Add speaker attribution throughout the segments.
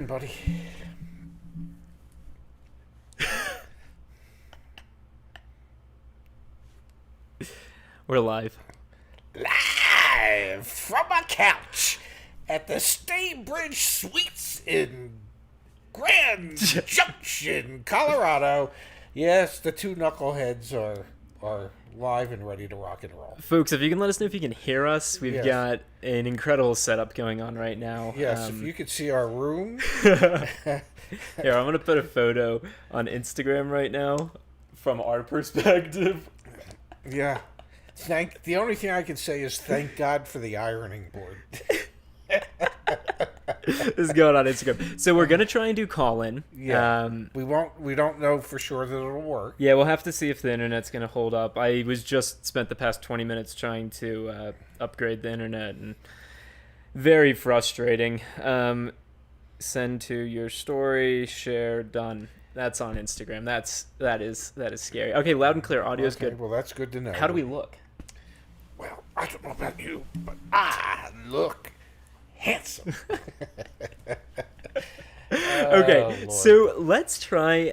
Speaker 1: Buddy.
Speaker 2: We're live.
Speaker 1: Live from my couch at the Staybridge Suites in Grand Junction, Colorado. Yes, the two knuckleheads are live and ready to rock and roll.
Speaker 2: Folks, if you can let us know if you can hear us, we've
Speaker 1: Yes.
Speaker 2: got an incredible setup going on right now.
Speaker 1: Yes, if you could see our room.
Speaker 2: Here, I'm going to put a photo on Instagram right now from our perspective.
Speaker 1: Yeah. The only thing I can say is thank God for the ironing board.
Speaker 2: This is going on Instagram. So we're going to try and do call-in.
Speaker 1: Yeah. We don't know for sure that it'll work.
Speaker 2: Yeah, we'll have to see if the internet's going to hold up. I was just spent the past 20 minutes trying to upgrade the internet, and very frustrating. Send to your story, share, done. That's on Instagram. That is scary. Okay, loud and clear. Audio's
Speaker 1: Okay,
Speaker 2: good.
Speaker 1: well, that's good to know.
Speaker 2: How do we look?
Speaker 1: Well, I don't know about you, but I look handsome.
Speaker 2: Okay,
Speaker 1: Lord.
Speaker 2: so let's try.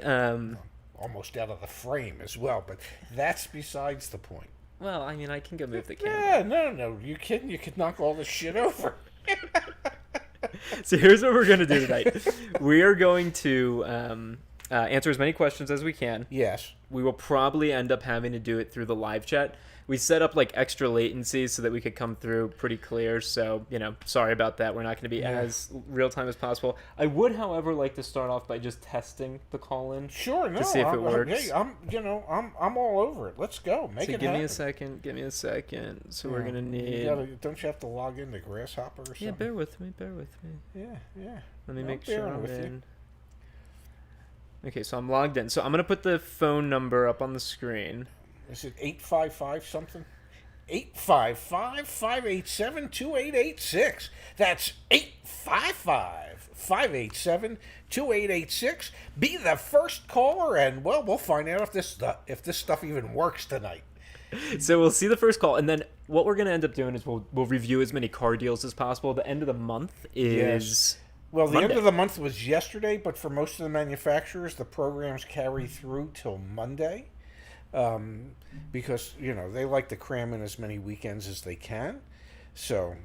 Speaker 1: Almost out of the frame as well, but that's besides the point.
Speaker 2: Well, I mean, I can go move the camera.
Speaker 1: Yeah, no. You kidding? You could knock all this shit over.
Speaker 2: So here's what we're going to do tonight. We are going to answer as many questions as we can.
Speaker 1: Yes.
Speaker 2: We will probably end up having to do it through the live chat. We set up like extra latencies so that we could come through pretty clear. So, sorry about that. We're not going to be as real time as possible. I would, however, like to start off by just testing the call in.
Speaker 1: Sure, no.
Speaker 2: To see if it works.
Speaker 1: Hey, I'm all over it. Let's go. Make
Speaker 2: So
Speaker 1: it
Speaker 2: give
Speaker 1: happen.
Speaker 2: me a second. Give me a second. So we're going to need...
Speaker 1: Don't you have to log into Grasshopper or something?
Speaker 2: Yeah, bear with me.
Speaker 1: Yeah.
Speaker 2: Let me
Speaker 1: I'm
Speaker 2: make sure
Speaker 1: bearing
Speaker 2: I'm
Speaker 1: with you.
Speaker 2: in. Okay, so I'm logged in. So I'm going to put the phone number up on the screen.
Speaker 1: Is it 855 something? 855-587-2886. That's 855-587-2886. Be the first caller, and well, we'll find out if this stuff even works tonight.
Speaker 2: So we'll see the first call, and then what we're going to end up doing is we'll review as many car deals as possible. The end of the month is
Speaker 1: Well, the
Speaker 2: Monday.
Speaker 1: end of the month was yesterday, but for most of the manufacturers, the programs carry through till Monday. Because, they like to cram in as many weekends as they can. So,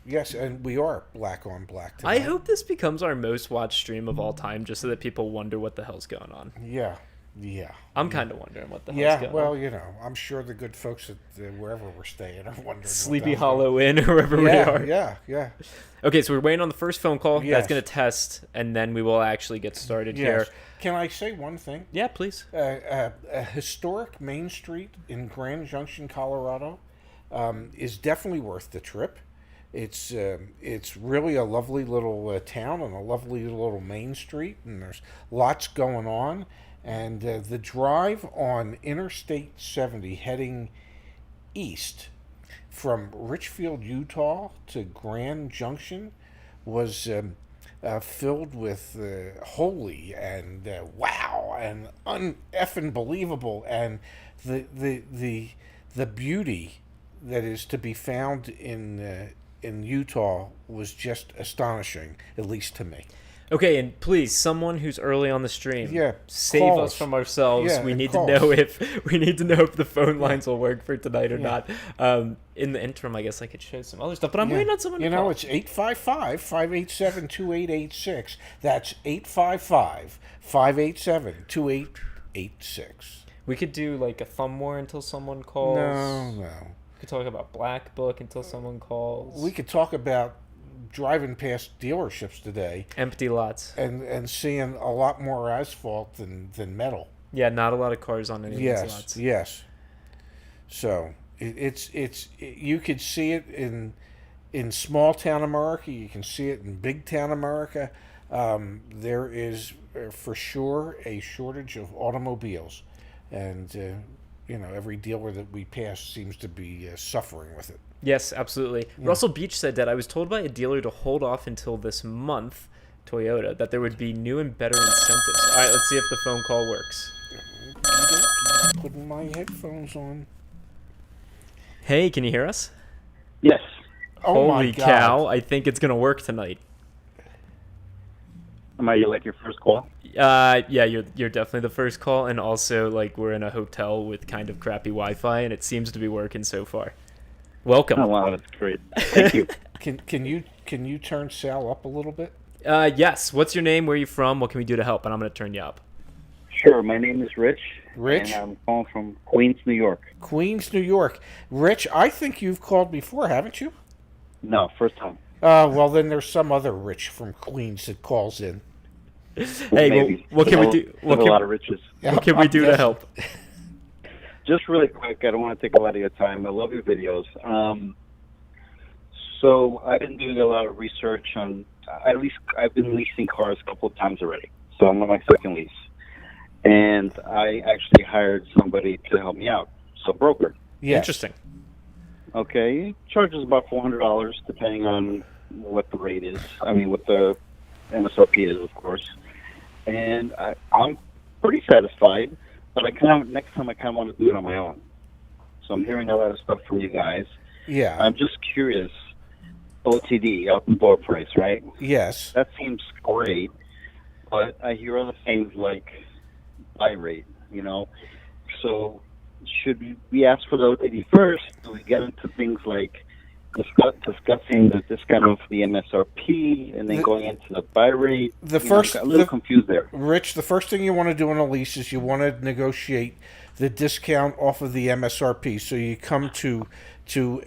Speaker 1: yes, and we are black on black tonight.
Speaker 2: I hope this becomes our most watched stream of all time, just so that people wonder what the hell's going on.
Speaker 1: Yeah.
Speaker 2: I'm kind of wondering what the hell's going
Speaker 1: Well,
Speaker 2: on.
Speaker 1: I'm sure the good folks at wherever we're staying are wondering.
Speaker 2: Sleepy
Speaker 1: what the
Speaker 2: Hollow Inn, or wherever we are.
Speaker 1: Yeah.
Speaker 2: Okay, so we're waiting on the first phone call.
Speaker 1: Yes.
Speaker 2: That's going to test, and then we will actually get started here.
Speaker 1: Yes. Can I say one thing?
Speaker 2: Yeah, please.
Speaker 1: A historic Main Street in Grand Junction, Colorado, is definitely worth the trip. It's really a lovely little town and a lovely little main street, and there's lots going on. And the drive on Interstate 70 heading east from Richfield, Utah to Grand Junction was filled with holy and wow and un-effing believable, and the beauty that is to be found in Utah was just astonishing, at least to me.
Speaker 2: Okay, and please, someone who's early on the stream, save
Speaker 1: calls.
Speaker 2: us from ourselves.
Speaker 1: Yeah,
Speaker 2: we
Speaker 1: and
Speaker 2: need
Speaker 1: calls.
Speaker 2: to know if the phone lines will work for tonight or not. In the interim, I guess I could show some other stuff, but I'm waiting on someone to call.
Speaker 1: It's 855-587-2886. That's 855-587-2886.
Speaker 2: We could do like a thumb war until someone calls.
Speaker 1: No.
Speaker 2: We could talk about Black Book until someone calls.
Speaker 1: We could talk about driving past dealerships today
Speaker 2: Empty lots.
Speaker 1: and seeing a lot more asphalt than metal.
Speaker 2: Yeah, not a lot of cars on any of these lots.
Speaker 1: Yes. So it's you could see it in small town America. You can see it in big town America. There is for sure a shortage of automobiles, and every dealer that we pass seems to be suffering with it.
Speaker 2: Yes, absolutely. Yeah. Russell Beach said that I was told by a dealer to hold off until this month, Toyota, that there would be new and better incentives. All right, let's see if the phone call works.
Speaker 1: Putting my headphones on.
Speaker 2: Hey, can you hear us?
Speaker 3: Yes.
Speaker 1: Oh my
Speaker 2: Holy
Speaker 1: God.
Speaker 2: cow, I think it's going to work tonight.
Speaker 3: Am I like your first call?
Speaker 2: Yeah, you're definitely the first call, and also like we're in a hotel with kind of crappy Wi-Fi, and it seems to be working so far. Welcome.
Speaker 3: Oh wow, that's great. Thank you.
Speaker 1: Can you turn Sal up a little bit?
Speaker 2: Yes. What's your name? Where are you from? What can we do to help? And I'm gonna turn you up.
Speaker 3: Sure. My name is Rich, and
Speaker 1: Rich,
Speaker 3: I'm calling from Queens, New York.
Speaker 1: Queens, New York. Rich, I think you've called before, haven't you?
Speaker 3: No, first time.
Speaker 1: Well, then there's some other Rich from Queens that calls in.
Speaker 2: Hey, well,
Speaker 3: Maybe.
Speaker 2: what can we do?
Speaker 3: There's a lot of riches.
Speaker 2: What can we do to help?
Speaker 3: Just really quick, I don't want to take a lot of your time. I love your videos. So I've been doing a lot of research on. At least I've been leasing cars a couple of times already. So I'm on my second lease, and I actually hired somebody to help me out. So broker.
Speaker 1: Yes.
Speaker 2: Interesting.
Speaker 3: Okay, he charges about $400 depending on what the rate is. I mean, what the MSRP is, of course. And I'm pretty satisfied, but next time I kind of want to do it on my own. So I'm hearing a lot of stuff from you guys.
Speaker 1: Yeah.
Speaker 3: I'm just curious. OTD, out the door price, right?
Speaker 1: Yes.
Speaker 3: That seems great, but I hear other things like buy rate. So should we ask for the OTD first? Do we get into things like discussing the discount off the MSRP and then going into the buy rate? I'm a little confused there.
Speaker 1: Rich, the first thing you want to do on a lease is you want to negotiate the discount off of the MSRP. So you come to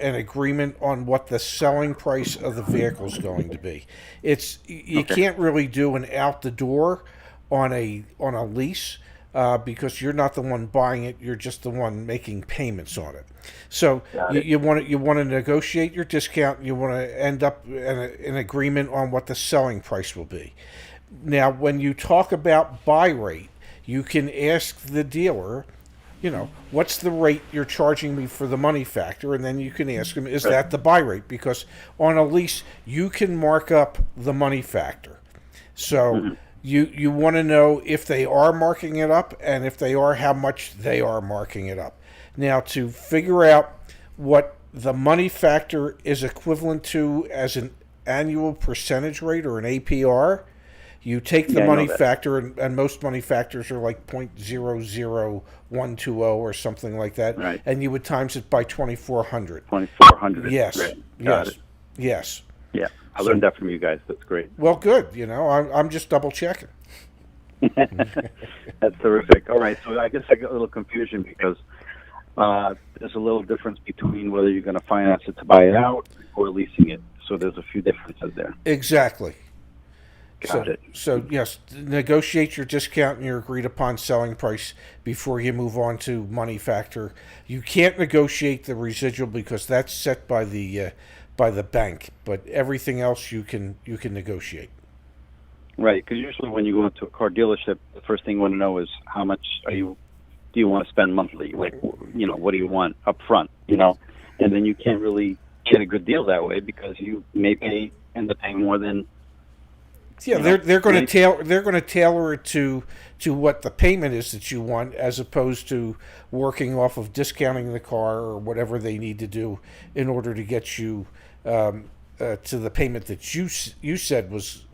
Speaker 1: an agreement on what the selling price of the vehicle is going to be. You can't really do an out the door on a lease. Because you're not the one buying it, you're just the one making payments on it. So you want to negotiate your discount. You want to end up in an agreement on what the selling price will be. Now, when you talk about buy rate, you can ask the dealer, what's the rate you're charging me for the money factor, and then you can ask him, is that the buy rate? Because on a lease, you can mark up the money factor. So. Mm-hmm. You want to know if they are marking it up, and if they are, how much they are marking it up. Now, to figure out what the money factor is equivalent to as an annual percentage rate or an APR, you take the money factor, and most money factors are like 0.00120 or something like that,
Speaker 3: right.
Speaker 1: And you would times it by 2,400.
Speaker 3: 2,400.
Speaker 1: Yes.
Speaker 3: Right.
Speaker 1: Got it. Yes.
Speaker 3: Yeah. I learned that from you guys. That's great.
Speaker 1: Well, good. I'm just double checking.
Speaker 3: That's terrific. All right. So I guess I got a little confusion because there's a little difference between whether you're going to finance it to buy it out or leasing it. So there's a few differences there.
Speaker 1: Exactly.
Speaker 3: Got it.
Speaker 1: So yes, negotiate your discount and your agreed upon selling price before you move on to money factor. You can't negotiate the residual because that's set by the bank, but everything else you can negotiate.
Speaker 3: Right, because usually when you go into a car dealership, the first thing you want to know is how much do you want to spend monthly? Like, what do you want up front? And then you can't really get a good deal that way because you may end up paying more than.
Speaker 1: Yeah, they're going to tailor it to what the payment is that you want, as opposed to working off of discounting the car or whatever they need to do in order to get you to the payment that you said was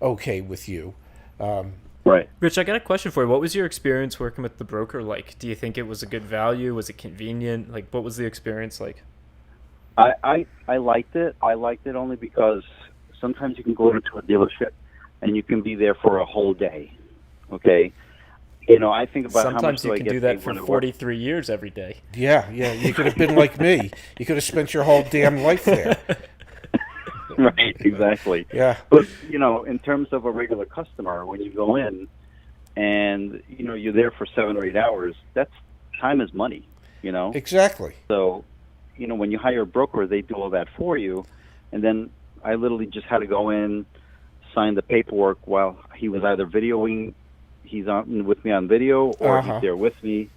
Speaker 1: okay with you.
Speaker 3: Right.
Speaker 2: Rich, I got a question for you. What was your experience working with the broker like? Do you think it was a good value? Was it convenient? Like, what was the experience like?
Speaker 3: I liked it. I liked it only because sometimes you can go into a dealership and you can be there for a whole day. Okay. I think about
Speaker 2: sometimes
Speaker 3: how much
Speaker 2: you can do that for 43 years every day.
Speaker 1: Yeah. You could have been like me. You could have spent your whole damn life there.
Speaker 3: Right, exactly.
Speaker 1: Yeah.
Speaker 3: But, in terms of a regular customer, when you go in and, you're there for 7 or 8 hours, time is money,
Speaker 1: Exactly.
Speaker 3: So, when you hire a broker, they do all that for you. And then I literally just had to go in, sign the paperwork while he was either videoing, he's on with me on video, or he's there with me.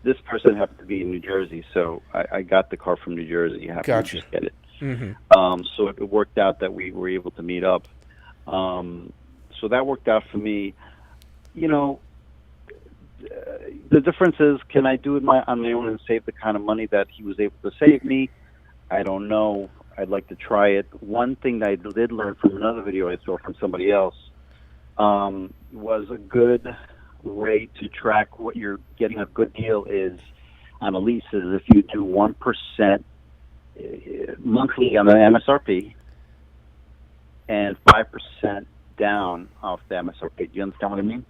Speaker 3: This person happened to be in New Jersey, so I got the car from New Jersey. You have to just get it.
Speaker 1: Mm-hmm.
Speaker 3: So it worked out that we were able to meet up. So that worked out for me. The difference is, can I do it on my own and save the kind of money that he was able to save me? I don't know. I'd like to try it. One thing that I did learn from another video I saw from somebody else was a good way to track what you're getting a good deal is on a lease is if you do 1% monthly on the MSRP and 5% down off the MSRP. Do you understand what I mean?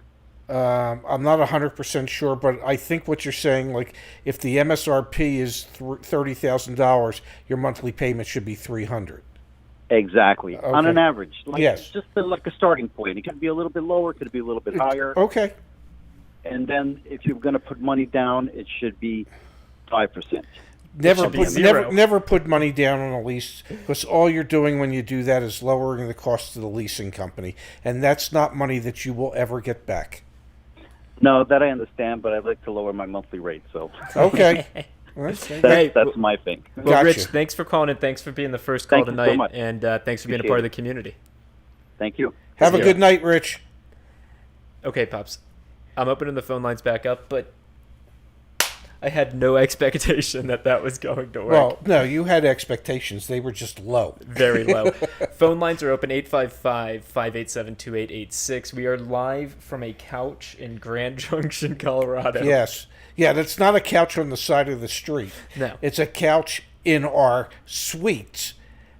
Speaker 1: I'm not 100% sure, but I think what you're saying, like, if the MSRP is $30,000, your monthly payment should be $300.
Speaker 3: Exactly.
Speaker 1: Okay.
Speaker 3: On an average. Like,
Speaker 1: yes.
Speaker 3: Just like a starting point. It could be a little bit lower, it could be a little bit higher.
Speaker 1: Okay.
Speaker 3: And then if you're going to put money down, it should be 5%.
Speaker 1: Never put money down on a lease, because all you're doing when you do that is lowering the cost to the leasing company, and that's not money that you will ever get back.
Speaker 3: No, that I understand, but I'd like to lower my monthly rate. So
Speaker 1: okay,
Speaker 3: that's my thing.
Speaker 2: Well,
Speaker 1: Gotcha.
Speaker 2: Rich, thanks for calling and thanks for being the first call
Speaker 3: Thank you
Speaker 2: tonight,
Speaker 3: so much.
Speaker 2: and thanks for being a
Speaker 3: Appreciate
Speaker 2: part of
Speaker 3: it.
Speaker 2: the community.
Speaker 3: Thank you.
Speaker 1: Have a
Speaker 2: Yeah.
Speaker 1: good night, Rich.
Speaker 2: Okay, Pops. I'm opening the phone lines back up, but I had no expectation that was going to work.
Speaker 1: Well, no, you had expectations. They were just low.
Speaker 2: Very low. Phone lines are open 855-587-2886. We are live from a couch in Grand Junction, Colorado.
Speaker 1: Yes. Yeah, that's not a couch on the side of the street.
Speaker 2: No.
Speaker 1: It's a couch in our suites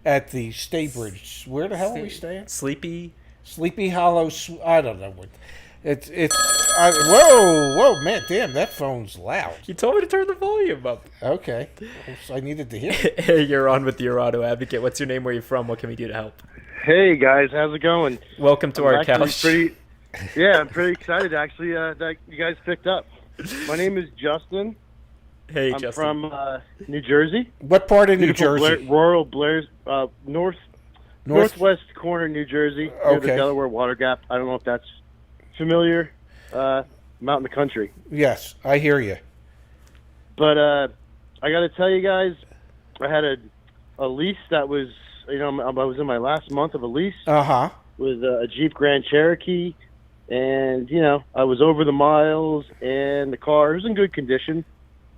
Speaker 1: at the Staybridge. Where the hell are we staying?
Speaker 2: Sleepy.
Speaker 1: Sleepy Hollow. I don't know what. Whoa, man, damn, that phone's loud.
Speaker 2: You told me to turn the volume up.
Speaker 1: Okay, so I needed to hear it.
Speaker 2: Hey, you're on with your auto advocate. What's your name? Where you from? What can we do to help?
Speaker 4: Hey guys, how's it going?
Speaker 2: Welcome to our
Speaker 4: actually
Speaker 2: couch.
Speaker 4: I'm pretty excited actually that you guys picked up. My name is Justin.
Speaker 2: Hey,
Speaker 4: I'm
Speaker 2: Justin.
Speaker 4: from New Jersey.
Speaker 1: What part of New
Speaker 4: Beautiful
Speaker 1: Jersey?
Speaker 4: rural Blair's, northwest corner, New Jersey, near the
Speaker 1: Okay.
Speaker 4: Delaware Water Gap. I don't know if that's familiar. I'm out in the country,
Speaker 1: Yes, I hear you.
Speaker 4: but I got to tell you guys, I had a lease that was, I was in my last month of a lease.
Speaker 1: Uh-huh.
Speaker 4: With a Jeep Grand Cherokee, and I was over the miles, and the car was in good condition,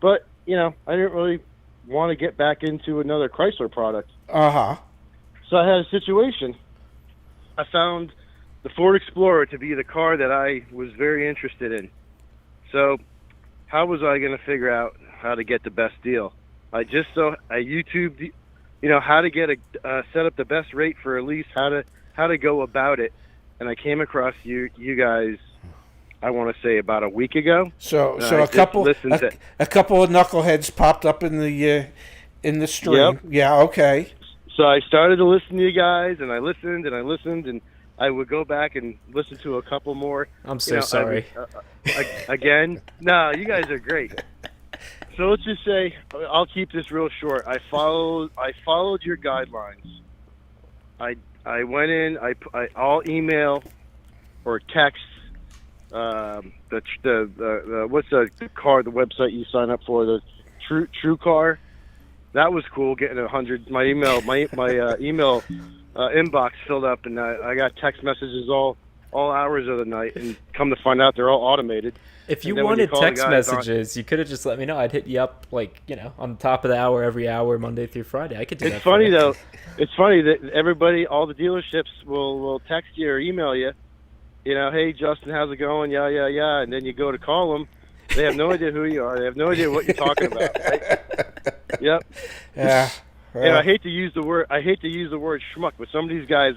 Speaker 4: but I didn't really want to get back into another Chrysler product.
Speaker 1: Uh-huh.
Speaker 4: So I had a situation. I found the Ford Explorer to be the car that I was very interested in. So how was I going to figure out how to get the best deal? I YouTubed, how to get set up the best rate for a lease, how to go about it, and I came across you guys. I want to say about a week ago.
Speaker 1: So
Speaker 4: I
Speaker 1: a couple
Speaker 4: just listened to-
Speaker 1: a couple of knuckleheads popped up in the stream.
Speaker 4: Yep.
Speaker 1: Yeah. Okay.
Speaker 4: So I started to listen to you guys, and I listened, and I would go back and listen to a couple more.
Speaker 2: I'm so sorry.
Speaker 4: Again, no, you guys are great. So let's just say I'll keep this real short. I followed your guidelines. I went in. I'll email or text the what's the car, the website you sign up for, the True Car. That was cool. Getting 100. My email inbox filled up, and I got text messages all hours of the night. And come to find out, they're all automated.
Speaker 2: If you
Speaker 4: And then when you
Speaker 2: wanted
Speaker 4: call the
Speaker 2: text
Speaker 4: guys on-
Speaker 2: messages, you could have just let me know. I'd hit you up on top of the hour every hour, Monday through Friday. I could do that.
Speaker 4: It's
Speaker 2: for
Speaker 4: funny
Speaker 2: you.
Speaker 4: though. It's funny that everybody, all the dealerships will text you or email you. Hey Justin, how's it going? Yeah, and then you go to call them. They have no idea who you are. They have no idea what you're talking about. Right? Yep.
Speaker 1: Yeah.
Speaker 4: And I hate to use the word schmuck, but some of these guys,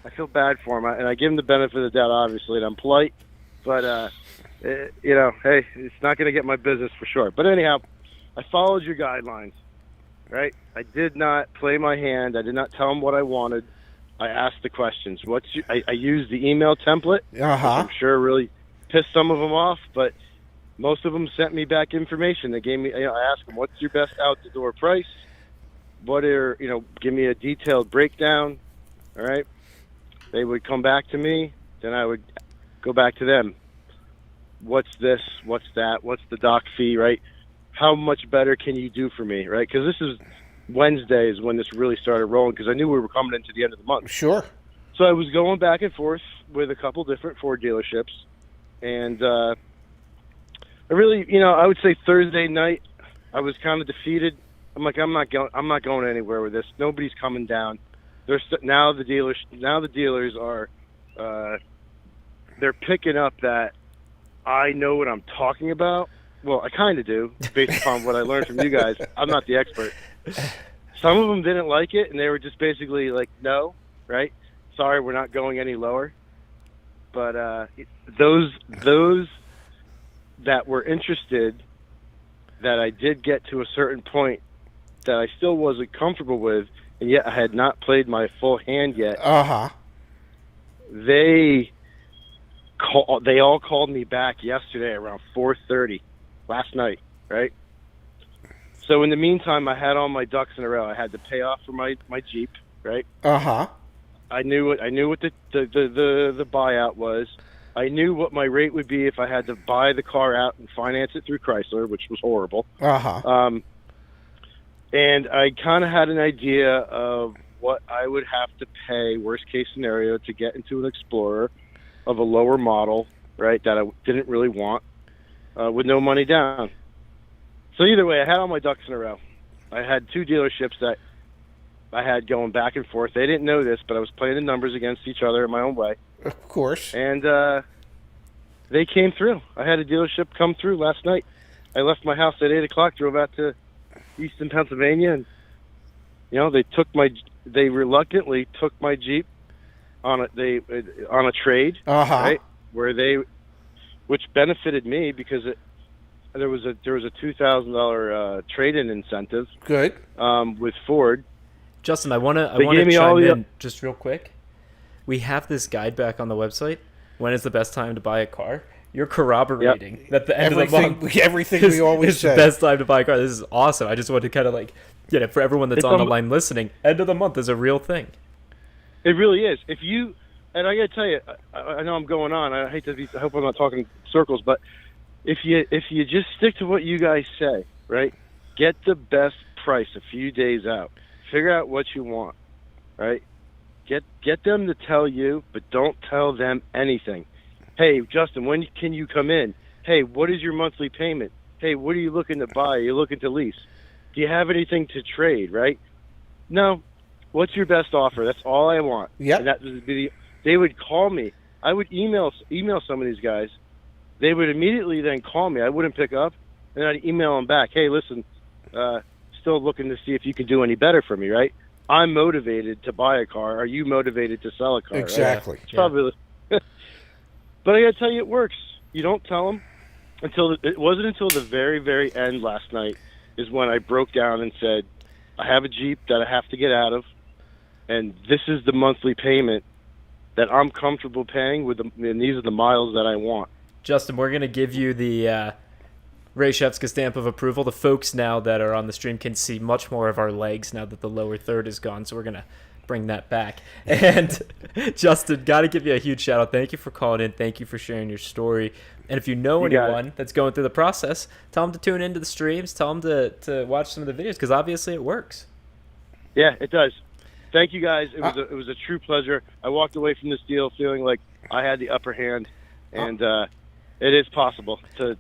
Speaker 4: I feel bad for them, and I give them the benefit of the doubt, obviously, and I'm polite, but hey, it's not going to get my business for sure. But anyhow, I followed your guidelines, right? I did not play my hand. I did not tell them what I wanted. I asked the questions. I used the email template.
Speaker 1: Uh-huh.
Speaker 4: I'm sure really pissed some of them off, but most of them sent me back information. They gave me, I asked them, what's your best out-the-door price? Give me a detailed breakdown, all right? They would come back to me, then I would go back to them. What's this? What's that? What's the doc fee, right? How much better can you do for me, right? Because this is Wednesday is when this really started rolling, because I knew we were coming into the end of the month.
Speaker 1: Sure.
Speaker 4: So I was going back and forth with a couple different Ford dealerships, and I really, I would say Thursday night, I was kind of defeated. I'm like, I'm not going anywhere with this. Nobody's coming down. Now the dealers are they're picking up that I know what I'm talking about. Well, I kind of do, based upon what I learned from you guys. I'm not the expert. Some of them didn't like it, and they were just basically like, no, right? Sorry, we're not going any lower. But those that were interested, that I did get to a certain point that I still wasn't comfortable with, and yet I had not played my full hand yet. They all called me back yesterday around 4:30 last night, right? So in the meantime, I had all my ducks in a row. I had to pay off for my Jeep, right? I knew what the buyout was. I knew what my rate would be if I had to buy the car out and finance it through Chrysler, which was horrible. And I kind of had an idea of what I would have to pay, worst case scenario, to get into an Explorer of a lower model, right, that I didn't really want, with no money down. So either way, I had all my ducks in a row. I had two dealerships that I had going back and forth. They didn't know this, but I was playing the numbers against each other in my own way.
Speaker 1: Of course.
Speaker 4: And they came through. I had a dealership come through last night. I left my house at 8 o'clock, drove out to Easton, Pennsylvania, and they reluctantly took my Jeep on a trade, right? Which benefited me because there was a $2,000 trade-in incentive.
Speaker 1: Good.
Speaker 4: With Ford.
Speaker 2: Justin, I want to chime in just real quick. We have this guide back on the website. When is the best time to buy a car? You're corroborating that the end of the month.
Speaker 1: Everything we always say.
Speaker 2: The best time to buy a car. This is awesome. I just want to kind of for everyone that's on the line listening, end of the month is a real thing.
Speaker 4: It really is. And I got to tell you, I know I'm going on. I hope I'm not talking circles, but if you just stick to what you guys say, right? Get the best price a few days out. Figure out what you want, right? Get them to tell you, but don't tell them anything. Hey, Justin, when can you come in? Hey, what is your monthly payment? Hey, what are you looking to buy? Are you looking to lease? Do you have anything to trade, right? No. What's your best offer? That's all I want.
Speaker 1: Yeah.
Speaker 4: They would call me. I would email some of these guys. They would immediately then call me. I wouldn't pick up, and I'd email them back. Hey, listen, still looking to see if you can do any better for me, right? I'm motivated to buy a car. Are you motivated to sell a car?
Speaker 1: Exactly.
Speaker 4: Right? It's probably. But I got to tell you, it works. You don't tell them it wasn't until the very, very end last night is when I broke down and said, I have a Jeep that I have to get out of, and this is the monthly payment that I'm comfortable paying with, and these are the miles that I want.
Speaker 2: Justin, we're going to give you the Ray Shevska stamp of approval. The folks now that are on the stream can see much more of our legs now that the lower third is gone, so we're going to bring that back. And Justin, got to give you a huge shout out. Thank you for calling in. Thank you for sharing your story. And if you know anyone that's going through the process, tell them to tune into the streams. Tell them to watch some of the videos because obviously it works.
Speaker 4: Yeah, it does. Thank you guys. It was a true pleasure. I walked away from this deal feeling like I had the upper hand, and it is possible to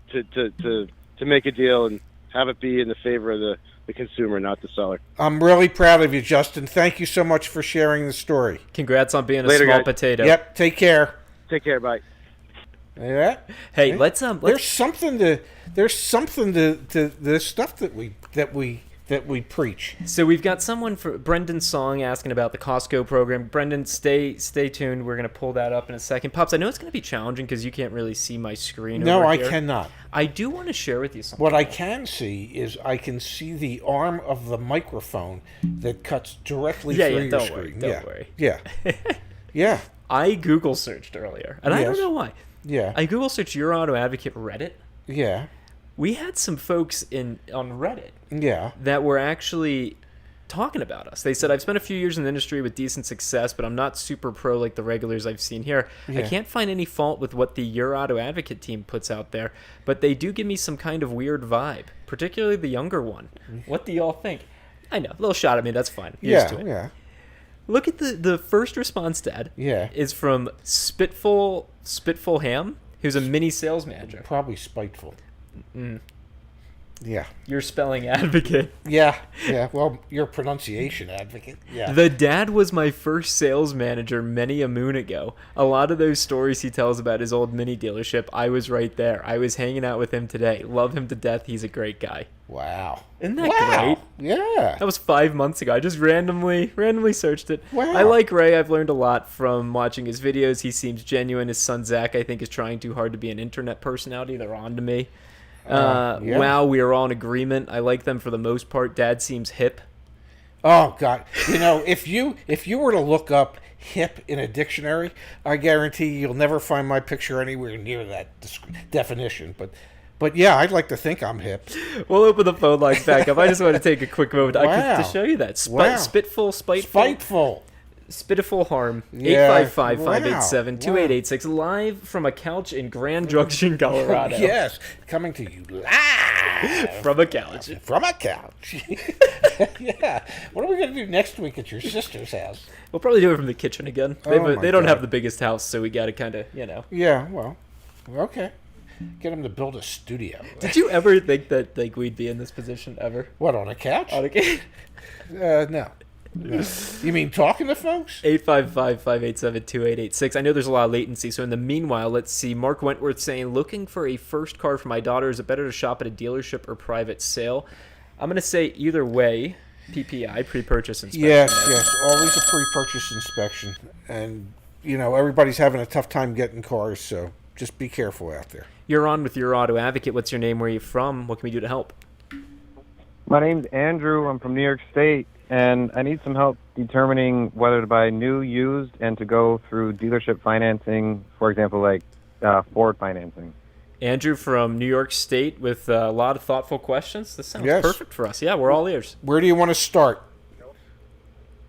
Speaker 4: make a deal and have it be in the favor of the consumer, not the seller.
Speaker 1: I'm really proud of you, Justin. Thank you so much for sharing the story.
Speaker 2: Congrats on being a small potato.
Speaker 1: Yep. Take care.
Speaker 4: Take care. Bye.
Speaker 1: Yeah.
Speaker 2: Hey, let's
Speaker 1: there's something to the stuff that we preach.
Speaker 2: So we've got someone for Brendan Song asking about the Costco program. Brendan, stay tuned. We're going to pull that up in a second. Pops, I know it's going to be challenging because you can't really see my screen.
Speaker 1: No, I
Speaker 2: here.
Speaker 1: Cannot.
Speaker 2: I do want to share with you something.
Speaker 1: What I can see is I can see the arm of the microphone that cuts directly through your screen.
Speaker 2: Don't worry.
Speaker 1: Yeah. Yeah.
Speaker 2: I Google searched earlier, and I don't know why.
Speaker 1: Yeah.
Speaker 2: I Google searched Your Auto Advocate Reddit.
Speaker 1: Yeah.
Speaker 2: We had some folks on Reddit that were actually talking about us. They said, I've spent a few years in the industry with decent success, but I'm not super pro like the regulars I've seen here. I can't find any fault with what the Your Auto Advocate team puts out there, but they do give me some kind of weird vibe, particularly the younger one. What do y'all think? I know, a little shot at me, that's fine. Used to it.
Speaker 1: Yeah.
Speaker 2: Look at the first response, Dad.
Speaker 1: Yeah.
Speaker 2: Is from Spitful Ham, who's a mini sales manager.
Speaker 1: Probably spiteful. Yeah.
Speaker 2: Your spelling advocate.
Speaker 1: Yeah. Yeah. Well, your pronunciation advocate. Yeah.
Speaker 2: The dad was my first sales manager many a moon ago. A lot of those stories he tells about his old mini dealership, I was right there. I was hanging out with him today. Love him to death. He's a great guy.
Speaker 1: Wow.
Speaker 2: Isn't that great?
Speaker 1: Yeah.
Speaker 2: That was 5 months ago. I just randomly searched it.
Speaker 1: Wow.
Speaker 2: I like Ray. I've learned a lot from watching his videos. He seems genuine. His son Zach, I think, is trying too hard to be an internet personality. They're on to me.
Speaker 1: Yeah.
Speaker 2: Wow, we are all in agreement. I like them for the most part. Dad seems hip.
Speaker 1: Oh God! You know, if you were to look up "hip" in a dictionary, I guarantee you'll never find my picture anywhere near that definition. But yeah, I'd like to think I'm hip.
Speaker 2: We'll open the phone lines back up. I just want to take a quick moment
Speaker 1: Wow.
Speaker 2: to show you that.
Speaker 1: Wow.
Speaker 2: Spiteful,
Speaker 1: Spiteful.
Speaker 2: Spitiful Harm.
Speaker 1: Yeah.
Speaker 2: 855-587-2886. Live from a couch in Grand Junction, Colorado.
Speaker 1: Yes, coming to you live
Speaker 2: From a couch.
Speaker 1: from a couch. Yeah. What are we gonna do next week at your sister's house?
Speaker 2: We'll probably do it from the kitchen again.
Speaker 1: Oh my
Speaker 2: They don't
Speaker 1: God.
Speaker 2: have the biggest house, so we got to kind of,
Speaker 1: Yeah. Well. Okay. Get them to build a studio.
Speaker 2: Did you ever think that we'd be in this position ever?
Speaker 1: What, on a couch?
Speaker 2: Okay.
Speaker 1: No. You mean talking to folks?
Speaker 2: 855-587-2886. I know there's a lot of latency, so in the meanwhile, let's see. Mark Wentworth saying, looking for a first car for my daughter. Is it better to shop at a dealership or private sale? I'm going to say either way, PPI, pre-purchase inspection.
Speaker 1: Yes. Always a pre-purchase inspection. And, everybody's having a tough time getting cars, so just be careful out there.
Speaker 2: You're on with your auto advocate. What's your name? Where are you from? What can we do to help?
Speaker 5: My name's Andrew. I'm from New York State, and I need some help determining whether to buy new, used, and to go through dealership financing, for example, like Ford financing.
Speaker 2: Andrew from New York State with a lot of thoughtful questions. This sounds
Speaker 1: Yes.
Speaker 2: perfect for us. Yeah, we're all ears.
Speaker 1: Where do you want to start?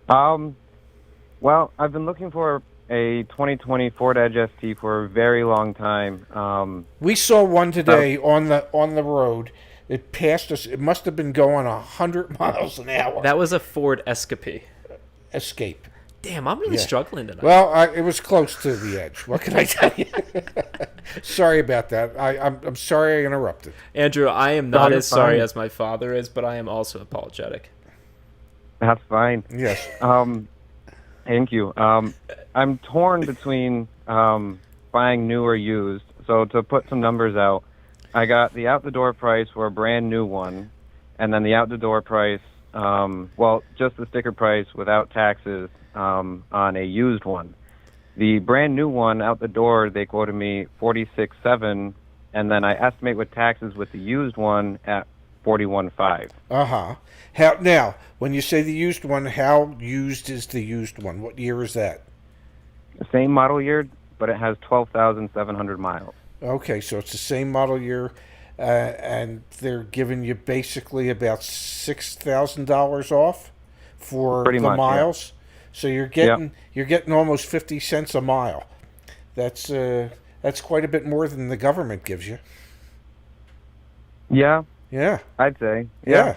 Speaker 5: Well, I've been looking for a 2020 Ford Edge ST for a very long time.
Speaker 1: We saw one today on the road. It passed us. It must have been going 100 miles an hour.
Speaker 2: That was a Ford Escape.
Speaker 1: Escape.
Speaker 2: Damn, I'm really struggling tonight.
Speaker 1: Well, it was close to the edge. What can I tell you? Sorry about that. I'm sorry I interrupted.
Speaker 2: Andrew, I am not
Speaker 5: you're
Speaker 2: as sorry
Speaker 5: fine.
Speaker 2: as my father is, but I am also apologetic.
Speaker 5: That's fine.
Speaker 1: Yes.
Speaker 5: Thank you. I'm torn between buying new or used. So to put some numbers out, I got the out-the-door price for a brand new one, and then the out-the-door price, just the sticker price without taxes on a used one. The brand new one out the door, they quoted me $46,700, and then I estimate with taxes with the used one at $41,500.
Speaker 1: How now? When you say the used one, how used is the used one? What year is that?
Speaker 5: The same model year, but it has 12,700 miles.
Speaker 1: Okay, so it's the same model year, and they're giving you basically about $6,000 off for
Speaker 5: Pretty
Speaker 1: the
Speaker 5: much, yeah.
Speaker 1: miles. So you're getting almost 50 cents a mile. That's quite a bit more than the government gives you.
Speaker 5: Yeah,
Speaker 1: Yeah.
Speaker 5: I'd say.
Speaker 1: Yeah.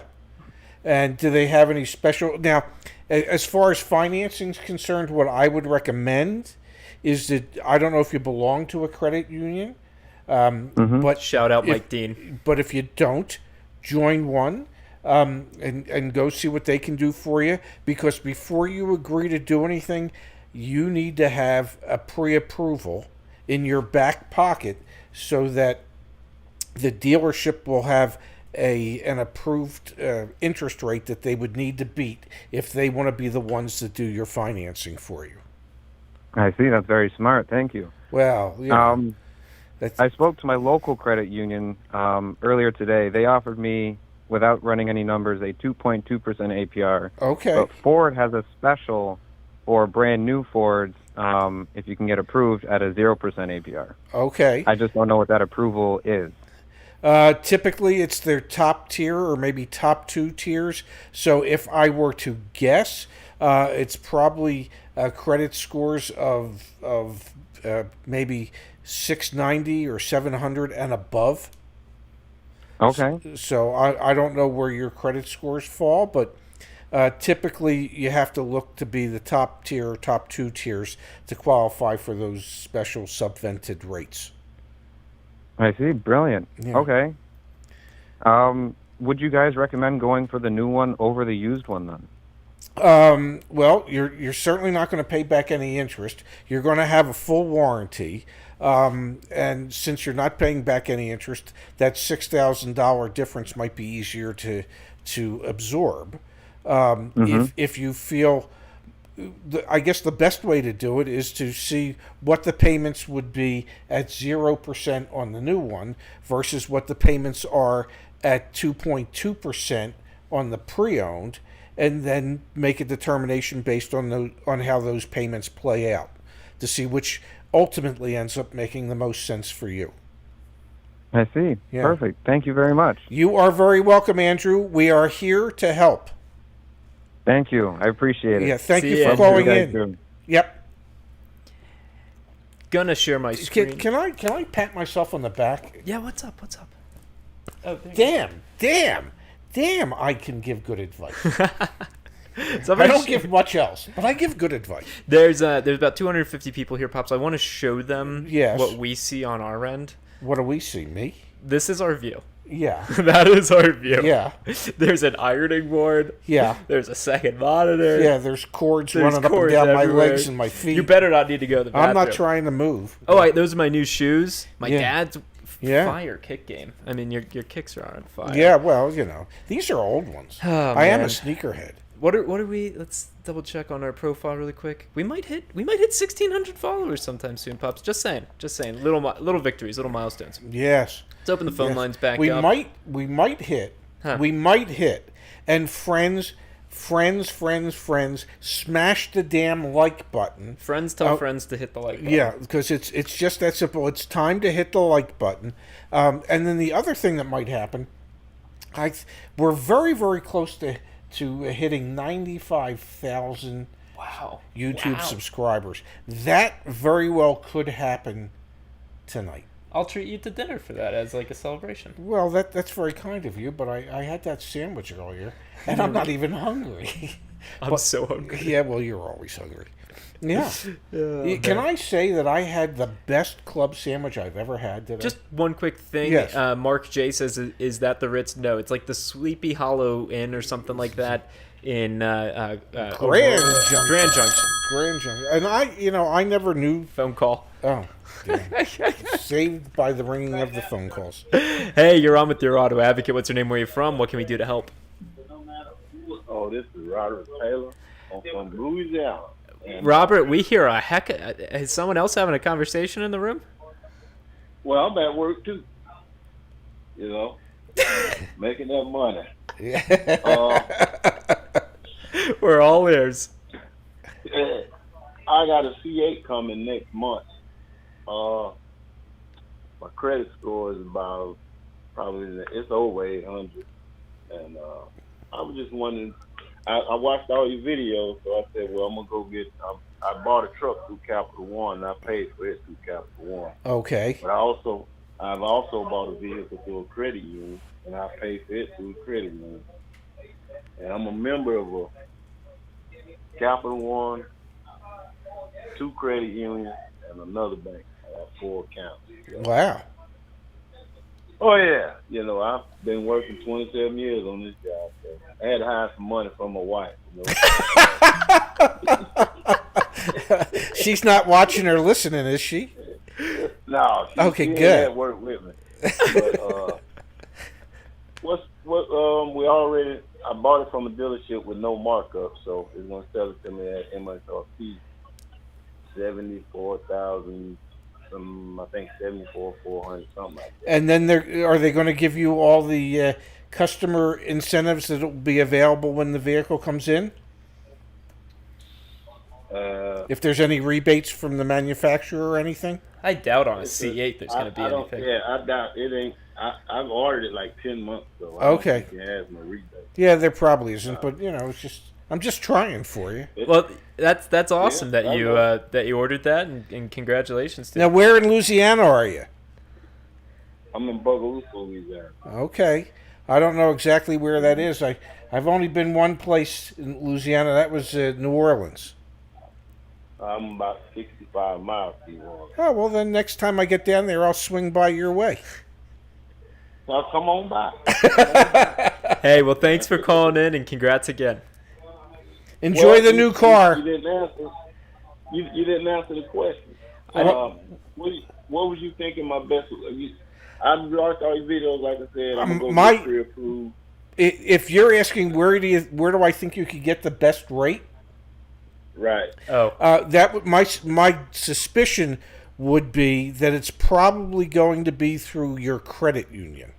Speaker 1: And do they have any special... Now, as far as financing is concerned, what I would recommend is that... I don't know if you belong to a credit union, but...
Speaker 2: Shout out Mike Dean.
Speaker 1: But if you don't, join one and go see what they can do for you. Because before you agree to do anything, you need to have a pre-approval in your back pocket so that the dealership will have an approved interest rate that they would need to beat if they want to be the ones that do your financing for you.
Speaker 5: I see. That's very smart. Thank you.
Speaker 1: Well,
Speaker 5: I spoke to my local credit union earlier today. They offered me, without running any numbers, a 2.2% APR.
Speaker 1: okay.
Speaker 5: But Ford has a special for brand new Fords, if you can get approved, at a 0% APR.
Speaker 1: Okay.
Speaker 5: I just don't know what that approval is.
Speaker 1: Typically, it's their top tier or maybe top two tiers. So if I were to guess, it's probably credit scores of maybe 690 or 700 and above.
Speaker 5: Okay.
Speaker 1: So I don't know where your credit scores fall, but typically you have to look to be the top tier or top two tiers to qualify for those special subvented rates.
Speaker 5: I see. Brilliant.
Speaker 1: Yeah.
Speaker 5: Okay. would you guys recommend going for the new one over the used one then?
Speaker 1: Well, you're certainly not going to pay back any interest. You're going to have a full warranty, and since you're not paying back any interest, that $6,000 difference might be easier to absorb. If you feel, I guess the best way to do it is to see what the payments would be at 0% on the new one versus what the payments are at 2.2% on the pre-owned, and then make a determination based on how those payments play out to see which ultimately ends up making the most sense for you.
Speaker 5: I see.
Speaker 1: Yeah.
Speaker 5: Perfect. Thank you very much.
Speaker 1: You are very welcome, Andrew. We are here to help.
Speaker 5: Thank you. I appreciate it.
Speaker 1: Yeah, thank
Speaker 2: See
Speaker 1: you
Speaker 2: you,
Speaker 1: for
Speaker 2: Andrew.
Speaker 1: calling
Speaker 5: You guys
Speaker 1: in.
Speaker 5: too.
Speaker 1: Yep.
Speaker 2: Gonna share my screen.
Speaker 1: Can I pat myself on the back?
Speaker 2: Yeah, what's up? What's up? Oh, there you
Speaker 1: Damn! I can give good advice.
Speaker 2: So
Speaker 1: I don't give much else, but I give good advice.
Speaker 2: There's about 250 people here, Pops. I want to show them
Speaker 1: Yes.
Speaker 2: what we see on our end.
Speaker 1: What do we see? Me?
Speaker 2: This is our view.
Speaker 1: Yeah.
Speaker 2: That is our view.
Speaker 1: Yeah.
Speaker 2: There's an ironing board.
Speaker 1: Yeah.
Speaker 2: There's a second monitor.
Speaker 1: Yeah, there's cords
Speaker 2: There's
Speaker 1: running up and
Speaker 2: cords
Speaker 1: down my
Speaker 2: everywhere.
Speaker 1: legs and my feet.
Speaker 2: You better not need to go to the bathroom.
Speaker 1: I'm not trying to move.
Speaker 2: Oh, those are my new shoes. My
Speaker 1: Yeah.
Speaker 2: dad's
Speaker 1: Yeah.
Speaker 2: fire kick game. I mean, your kicks are on fire.
Speaker 1: Yeah, well, these are old ones.
Speaker 2: Oh,
Speaker 1: I am a
Speaker 2: man.
Speaker 1: sneakerhead.
Speaker 2: What are we? Let's double check on our profile really quick. We might hit 1,600 followers sometime soon, Pops. Just saying. Little victories, little milestones.
Speaker 1: Yes.
Speaker 2: Let's open the phone
Speaker 1: Yes.
Speaker 2: lines back
Speaker 1: we
Speaker 2: up.
Speaker 1: might hit.
Speaker 2: Huh.
Speaker 1: We might hit. And friends, smash the damn like button.
Speaker 2: Friends tell friends to hit the like button.
Speaker 1: Yeah, because it's just that simple. It's time to hit the like button. And then the other thing that might happen, we're very, very close to hitting 95,000
Speaker 2: Wow.
Speaker 1: YouTube
Speaker 2: Wow.
Speaker 1: subscribers. That very well could happen tonight.
Speaker 2: I'll treat you to dinner for that as like a celebration.
Speaker 1: Well, that's very kind of you, but I had that sandwich earlier, and I'm not even hungry.
Speaker 2: I'm so hungry.
Speaker 1: Yeah, well, you're always hungry. Yeah. Can I say that I had the best club sandwich I've ever had today?
Speaker 2: Just one quick thing.
Speaker 1: Yes.
Speaker 2: Mark J says, "Is that the Ritz?" No, it's like the Sleepy Hollow Inn or something like that in
Speaker 1: Grand Junction.
Speaker 2: Grand Junction.
Speaker 1: Grand Junction. And I never knew.
Speaker 2: Phone call.
Speaker 1: Oh, damn. Saved by the ringing of the phone calls.
Speaker 2: Hey, you're on with your auto advocate. What's your name? Where you from? What can we do to help?
Speaker 6: Oh, this is Robert Taylor. I'm from Louisiana. And,
Speaker 2: Robert, we hear a heck. Is someone else having a conversation in the room?
Speaker 6: well, I'm at work too. Making that money.
Speaker 2: We're all ears.
Speaker 6: I got a C8 coming next month. My credit score is about it's over 800, and I was just wondering. I watched all your videos, so I said, well, I'm gonna go get. I bought a truck through Capital One, and I paid for it through Capital One.
Speaker 1: Okay.
Speaker 6: But I've also bought a vehicle through a credit union, and I paid for it through a credit union. And I'm a member of a Capital One, 2 credit unions, and another bank. I have 4 accounts.
Speaker 1: Wow.
Speaker 6: Oh yeah, I've been working 27 years on this job. So I had to hide some money from my wife.
Speaker 1: She's not watching or listening, is she?
Speaker 6: No,
Speaker 1: Okay,
Speaker 6: she ain't
Speaker 1: good.
Speaker 6: at work with me. But I bought it from a dealership with no markup, so it's gonna sell it to me at MSRP 74,000. I think 74,400, something like that.
Speaker 1: And then are they going to give you all the customer incentives that will be available when the vehicle comes in? If there's any rebates from the manufacturer or anything?
Speaker 2: I doubt on a C8 there's going to be anything.
Speaker 6: Yeah, I doubt it ain't. I've ordered it like 10 months ago.
Speaker 1: Okay.
Speaker 6: I don't think it has no rebate.
Speaker 1: Yeah, there probably isn't, but I'm just trying for you.
Speaker 2: Well, that's awesome
Speaker 6: Yeah,
Speaker 2: that
Speaker 6: I
Speaker 2: you
Speaker 6: know.
Speaker 2: that you ordered that, and congratulations to
Speaker 1: Now,
Speaker 2: you.
Speaker 1: where in Louisiana are you?
Speaker 6: I'm in Bogalusa, Louisiana.
Speaker 1: Okay. I don't know exactly where that is. I've only been one place in Louisiana. That was New Orleans.
Speaker 6: I'm about 65 miles from New Orleans.
Speaker 1: Oh, well, then next time I get down there, I'll swing by your way.
Speaker 6: So come on by.
Speaker 2: Hey, well, thanks for calling in and congrats again.
Speaker 1: Enjoy
Speaker 6: Well,
Speaker 1: the new car.
Speaker 6: You didn't answer. You didn't answer the question.
Speaker 2: I didn't-
Speaker 6: What was you thinking? My best. I'm watched all your videos. Like I said, I'm gonna
Speaker 1: my-
Speaker 6: go pre-approved.
Speaker 1: If you're asking where do I think you could get the best rate,
Speaker 6: Right.
Speaker 2: Oh,
Speaker 1: my suspicion would be that it's probably going to be through your credit union.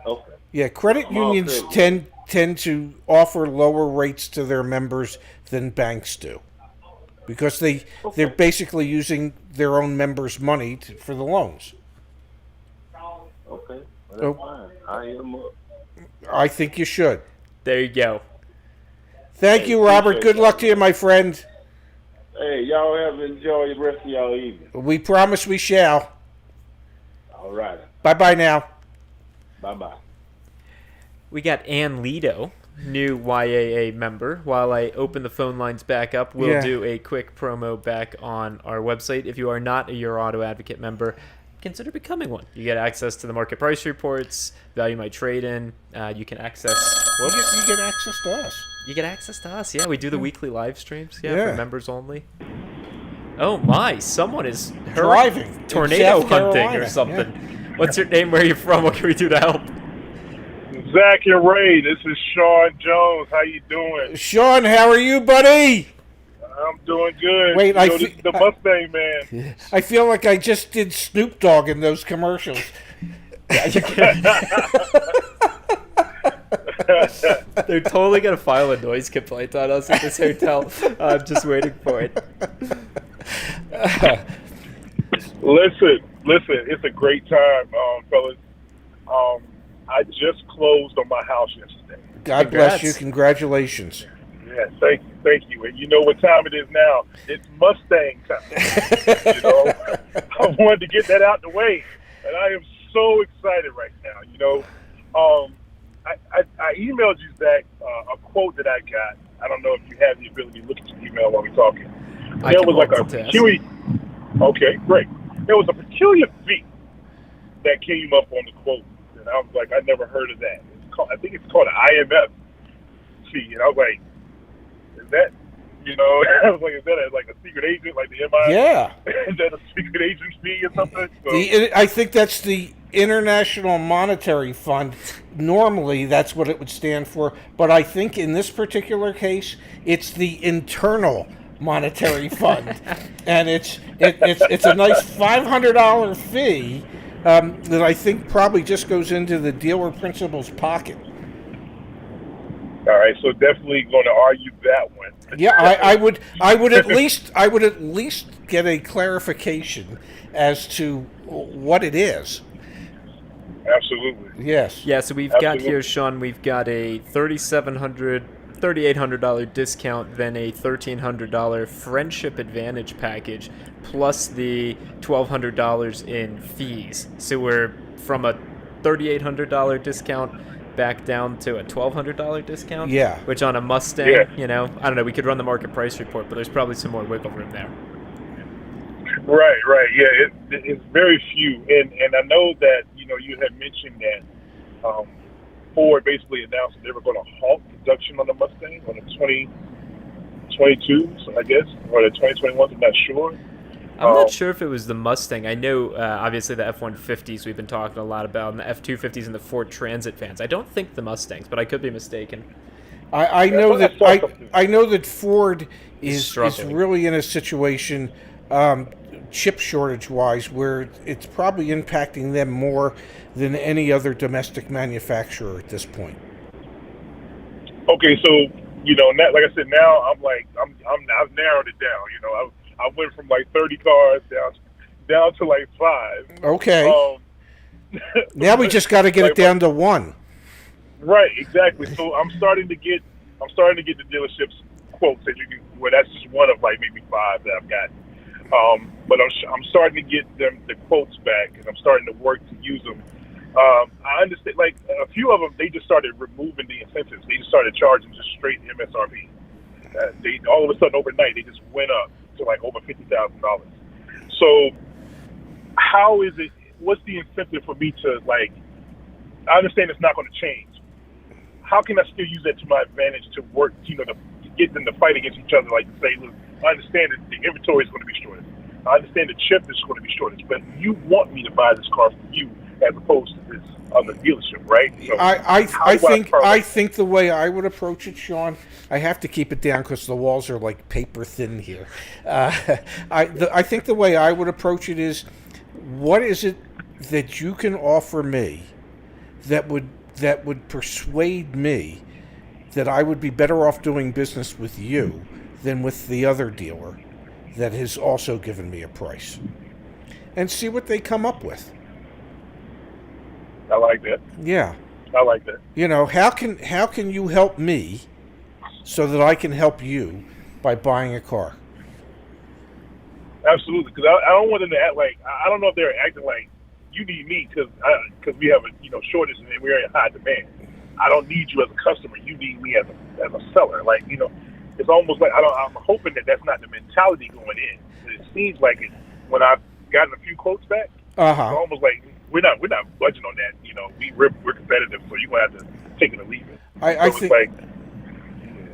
Speaker 6: Okay.
Speaker 1: Yeah, credit
Speaker 6: I'm all
Speaker 1: unions
Speaker 6: set.
Speaker 1: tend to offer lower rates to their members than banks do, because they're basically using their own members' money for the loans.
Speaker 6: Okay. Well, that's
Speaker 1: Oh.
Speaker 6: fine. I hit them up.
Speaker 1: I think you should.
Speaker 2: there you go.
Speaker 1: Thank
Speaker 6: Hey,
Speaker 1: you, Robert.
Speaker 6: appreciate
Speaker 1: Good luck to you, my friend.
Speaker 6: Hey, y'all have enjoy the rest of y'all evening.
Speaker 1: We promise we shall.
Speaker 6: All right.
Speaker 1: Bye-bye now.
Speaker 6: Bye bye.
Speaker 2: We got Ann Lido, new YAA member. While I open the phone lines back up, we'll
Speaker 1: Yeah.
Speaker 2: do a quick promo back on our website. If you are not a Your Auto Advocate member, consider becoming one. You get access to the market price reports, value my trade-in. You can access. Whoops.
Speaker 1: You get access to us.
Speaker 2: You get access to us. Yeah, we do the weekly live streams. Yeah,
Speaker 1: Yeah.
Speaker 2: for members only. Oh my! Someone is
Speaker 1: Driving in
Speaker 2: tornado
Speaker 1: South
Speaker 2: hunting
Speaker 1: Carolina,
Speaker 2: or something. What's your name? Where are you from? What can we do to help?
Speaker 7: Zach and Ray, this is Sean Jones. How you doing?
Speaker 1: Sean, how are you, buddy?
Speaker 7: I'm doing good.
Speaker 1: Wait,
Speaker 7: you know, this is the Mustang man.
Speaker 1: I feel like I just did Snoop Dogg in those commercials.
Speaker 2: They're totally gonna file a noise complaint on us at this hotel. I'm just waiting for it.
Speaker 7: Listen, it's a great time, fellas. I just closed on my house yesterday.
Speaker 1: God
Speaker 2: Congrats.
Speaker 1: bless you. Congratulations.
Speaker 7: Yeah, thank you. And you know what time it is now? It's Mustang time. You know, I wanted to get that out the way, and I am so excited right now. You know, I emailed you, Zach, a quote that I got. I don't know if you have the ability to look at your email while we're talking.
Speaker 2: I
Speaker 7: There
Speaker 2: can
Speaker 7: was like a
Speaker 2: multitask.
Speaker 7: peculiar. Okay, great. There was a peculiar fee that came up on the quote, and I was like, I never heard of that. I think it's called an IMF fee, and I was like, is that? You know, I was like, is that like a secret agent, like the MI?
Speaker 1: Yeah.
Speaker 7: Is that a secret agent fee or something? So,
Speaker 1: I think that's the International Monetary Fund. Normally, that's what it would stand for. But I think in this particular case, it's the Internal Monetary Fund, and it's a nice $500 fee that I think probably just goes into the dealer principal's pocket.
Speaker 7: all right, so definitely going to argue that one.
Speaker 1: Yeah, I would at least get a clarification as to what it is.
Speaker 7: Absolutely.
Speaker 1: Yes.
Speaker 2: Yeah, so we've got
Speaker 7: Absolutely.
Speaker 2: here, Sean. We've got a $3,800 discount, then a $1,300 Friendship Advantage package, plus the $1,200 in fees. So we're from a $3,800 discount back down to a $1,200 discount.
Speaker 1: Yeah.
Speaker 2: Which on a Mustang,
Speaker 7: Yeah.
Speaker 2: you know, I don't know. We could run the market price report, but there's probably some more wiggle room there.
Speaker 7: Right. Yeah, it's very few, and I know that you had mentioned that Ford basically announced that they were going to halt production on the Mustang on the 2022, so I guess, or the 2021. I'm not sure.
Speaker 2: I'm not sure if it was the Mustang. I know, obviously, the F-150s we've been talking a lot about, and the F-250s and the Ford Transit vans. I don't think the Mustangs, but I could be mistaken.
Speaker 1: I know that I know that Ford is
Speaker 2: struggling.
Speaker 1: really in a situation, chip shortage wise, where it's probably impacting them more than any other domestic manufacturer at this point.
Speaker 7: Okay, so like I said, now I've narrowed it down. I went from like 30 cars down to like 5.
Speaker 1: Okay. Now we just got to get it down to 1.
Speaker 7: Right, exactly. So I'm starting to get the dealerships quotes that you can. Well, that's just one of like maybe 5 that I've got. But I'm starting to get them the quotes back, and I'm starting to work to use them. I understand, like a few of them, they just started removing the incentives. They just started charging just straight MSRP. They all of a sudden overnight they just went up to like over $50,000. So how is it? what's the incentive for me to like? I understand it's not going to change. How can I still use that to my advantage to work, to get them to fight against each other? Like to say, look, I understand that the inventory is going to be shorted. I understand the chip is going to be shorted, but you want me to buy this car from you as opposed to this other dealership, right? So
Speaker 1: I think the way I would approach it, Sean, I have to keep it down because the walls are like paper thin here. I think the way I would approach it is, what is it that you can offer me that would persuade me that I would be better off doing business with you than with the other dealer that has also given me a price, and see what they come up with.
Speaker 7: I like that.
Speaker 1: Yeah.
Speaker 7: I like that.
Speaker 1: How can you help me so that I can help you by buying a car?
Speaker 7: Absolutely, because I don't want them to act like, I don't know if they're acting like you need me because we have a shortage and we're in high demand. I don't need you as a customer. You need me as a seller. Like, it's almost like I'm hoping that that's not the mentality going in. It seems like it when I've gotten a few quotes back. It's almost like we're not budging on that. We're competitive, so you're gonna have to take it or leave it.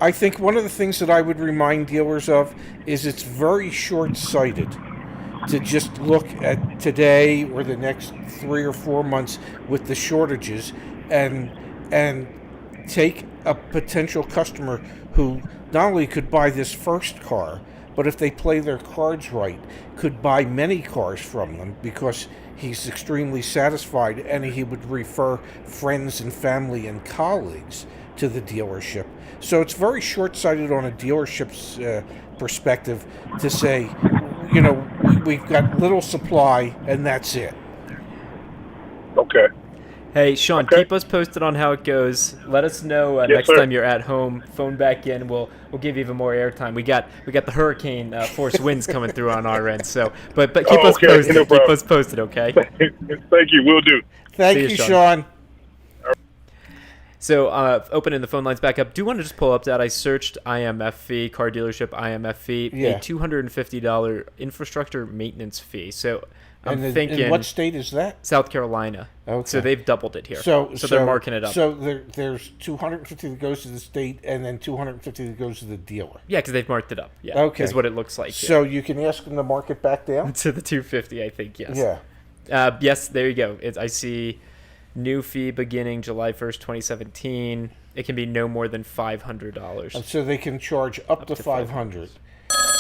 Speaker 1: I think one of the things that I would remind dealers of is it's very short-sighted to just look at today or the next 3 or 4 months with the shortages and take a potential customer who not only could buy this first car, but if they play their cards right, could buy many cars from them because he's extremely satisfied and he would refer friends and family and colleagues to the dealership. So it's very short-sighted on a dealership's perspective to say, we've got little supply and that's it.
Speaker 7: Okay.
Speaker 2: Hey, Sean, keep us posted on how it goes. Let us know next time you're at home. Phone back in. We'll give you even more airtime. We got the hurricane force winds coming through on our end. So, but keep us posted.
Speaker 7: No
Speaker 2: keep us posted, okay?
Speaker 7: Thank you. Will do.
Speaker 1: Thank you, Sean.
Speaker 2: So, opening the phone lines back up. Do you want to just pull up that? I searched IMF fee, car dealership IMF fee, a $250 infrastructure maintenance fee. So, I'm thinking.
Speaker 1: In what state is that?
Speaker 2: South Carolina.
Speaker 1: Okay.
Speaker 2: So they've doubled it here.
Speaker 1: So
Speaker 2: they're marking it up.
Speaker 1: So there's $250 that goes to the state, and then $250 that goes to the dealer.
Speaker 2: Yeah, because they've marked it up. Yeah.
Speaker 1: Okay.
Speaker 2: Is what it looks like.
Speaker 1: So you can ask them to mark it back down
Speaker 2: to the $250. I think yes.
Speaker 1: Yeah.
Speaker 2: Yes. There you go. I see. New fee beginning July 1st, 2017. It can be no more than $500.
Speaker 1: And so they can charge up to $500.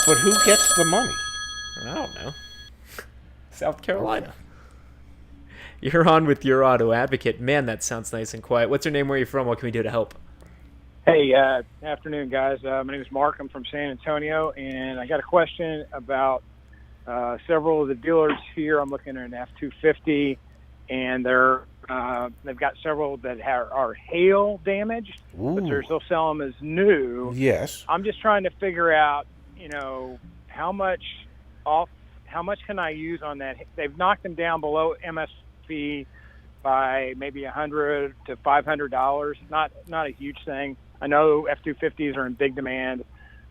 Speaker 1: But who gets the money?
Speaker 2: I don't know. South Carolina. You're on with Your Auto Advocate. Man, that sounds nice and quiet. What's your name? Where are you from? What can we do to help?
Speaker 8: Hey, afternoon, guys. My name is Mark. I'm from San Antonio, and I got a question about several of the dealers here. I'm looking at an F-250, and they've got several that are hail damaged, but they're still selling them as new.
Speaker 1: Yes.
Speaker 8: I'm just trying to figure out, how much can I use on that? They've knocked them down below MSP by maybe $100 to $500. Not a huge thing. I know F-250s are in big demand,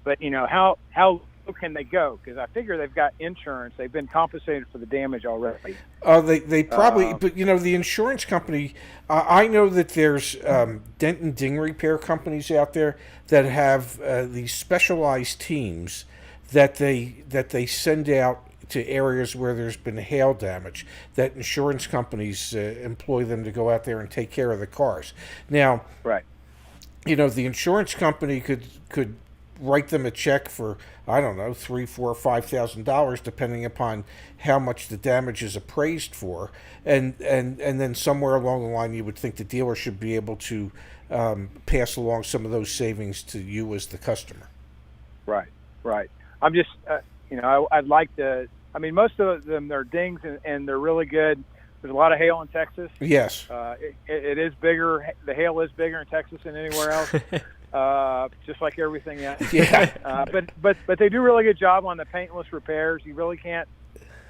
Speaker 8: but how low can they go? Because I figure they've got insurance. They've been compensated for the damage already.
Speaker 1: They probably, but the insurance company. I know that there's dent and ding repair companies out there that have these specialized teams that they send out to areas where there's been hail damage, that insurance companies employ them to go out there and take care of the cars. Now,
Speaker 8: right.
Speaker 1: The insurance company could write them a check for, I don't know, $3,000, $4,000, $5,000, depending upon how much the damage is appraised for, and then somewhere along the line, you would think the dealer should be able to pass along some of those savings to you as the customer.
Speaker 8: Right. I'm just, I'd like to. I mean, most of them they're dings and they're really good. There's a lot of hail in Texas.
Speaker 1: Yes.
Speaker 8: It is bigger. The hail is bigger in Texas than anywhere else. Just like everything else.
Speaker 1: Yeah.
Speaker 8: But they do a really good job on the paintless repairs. You really can't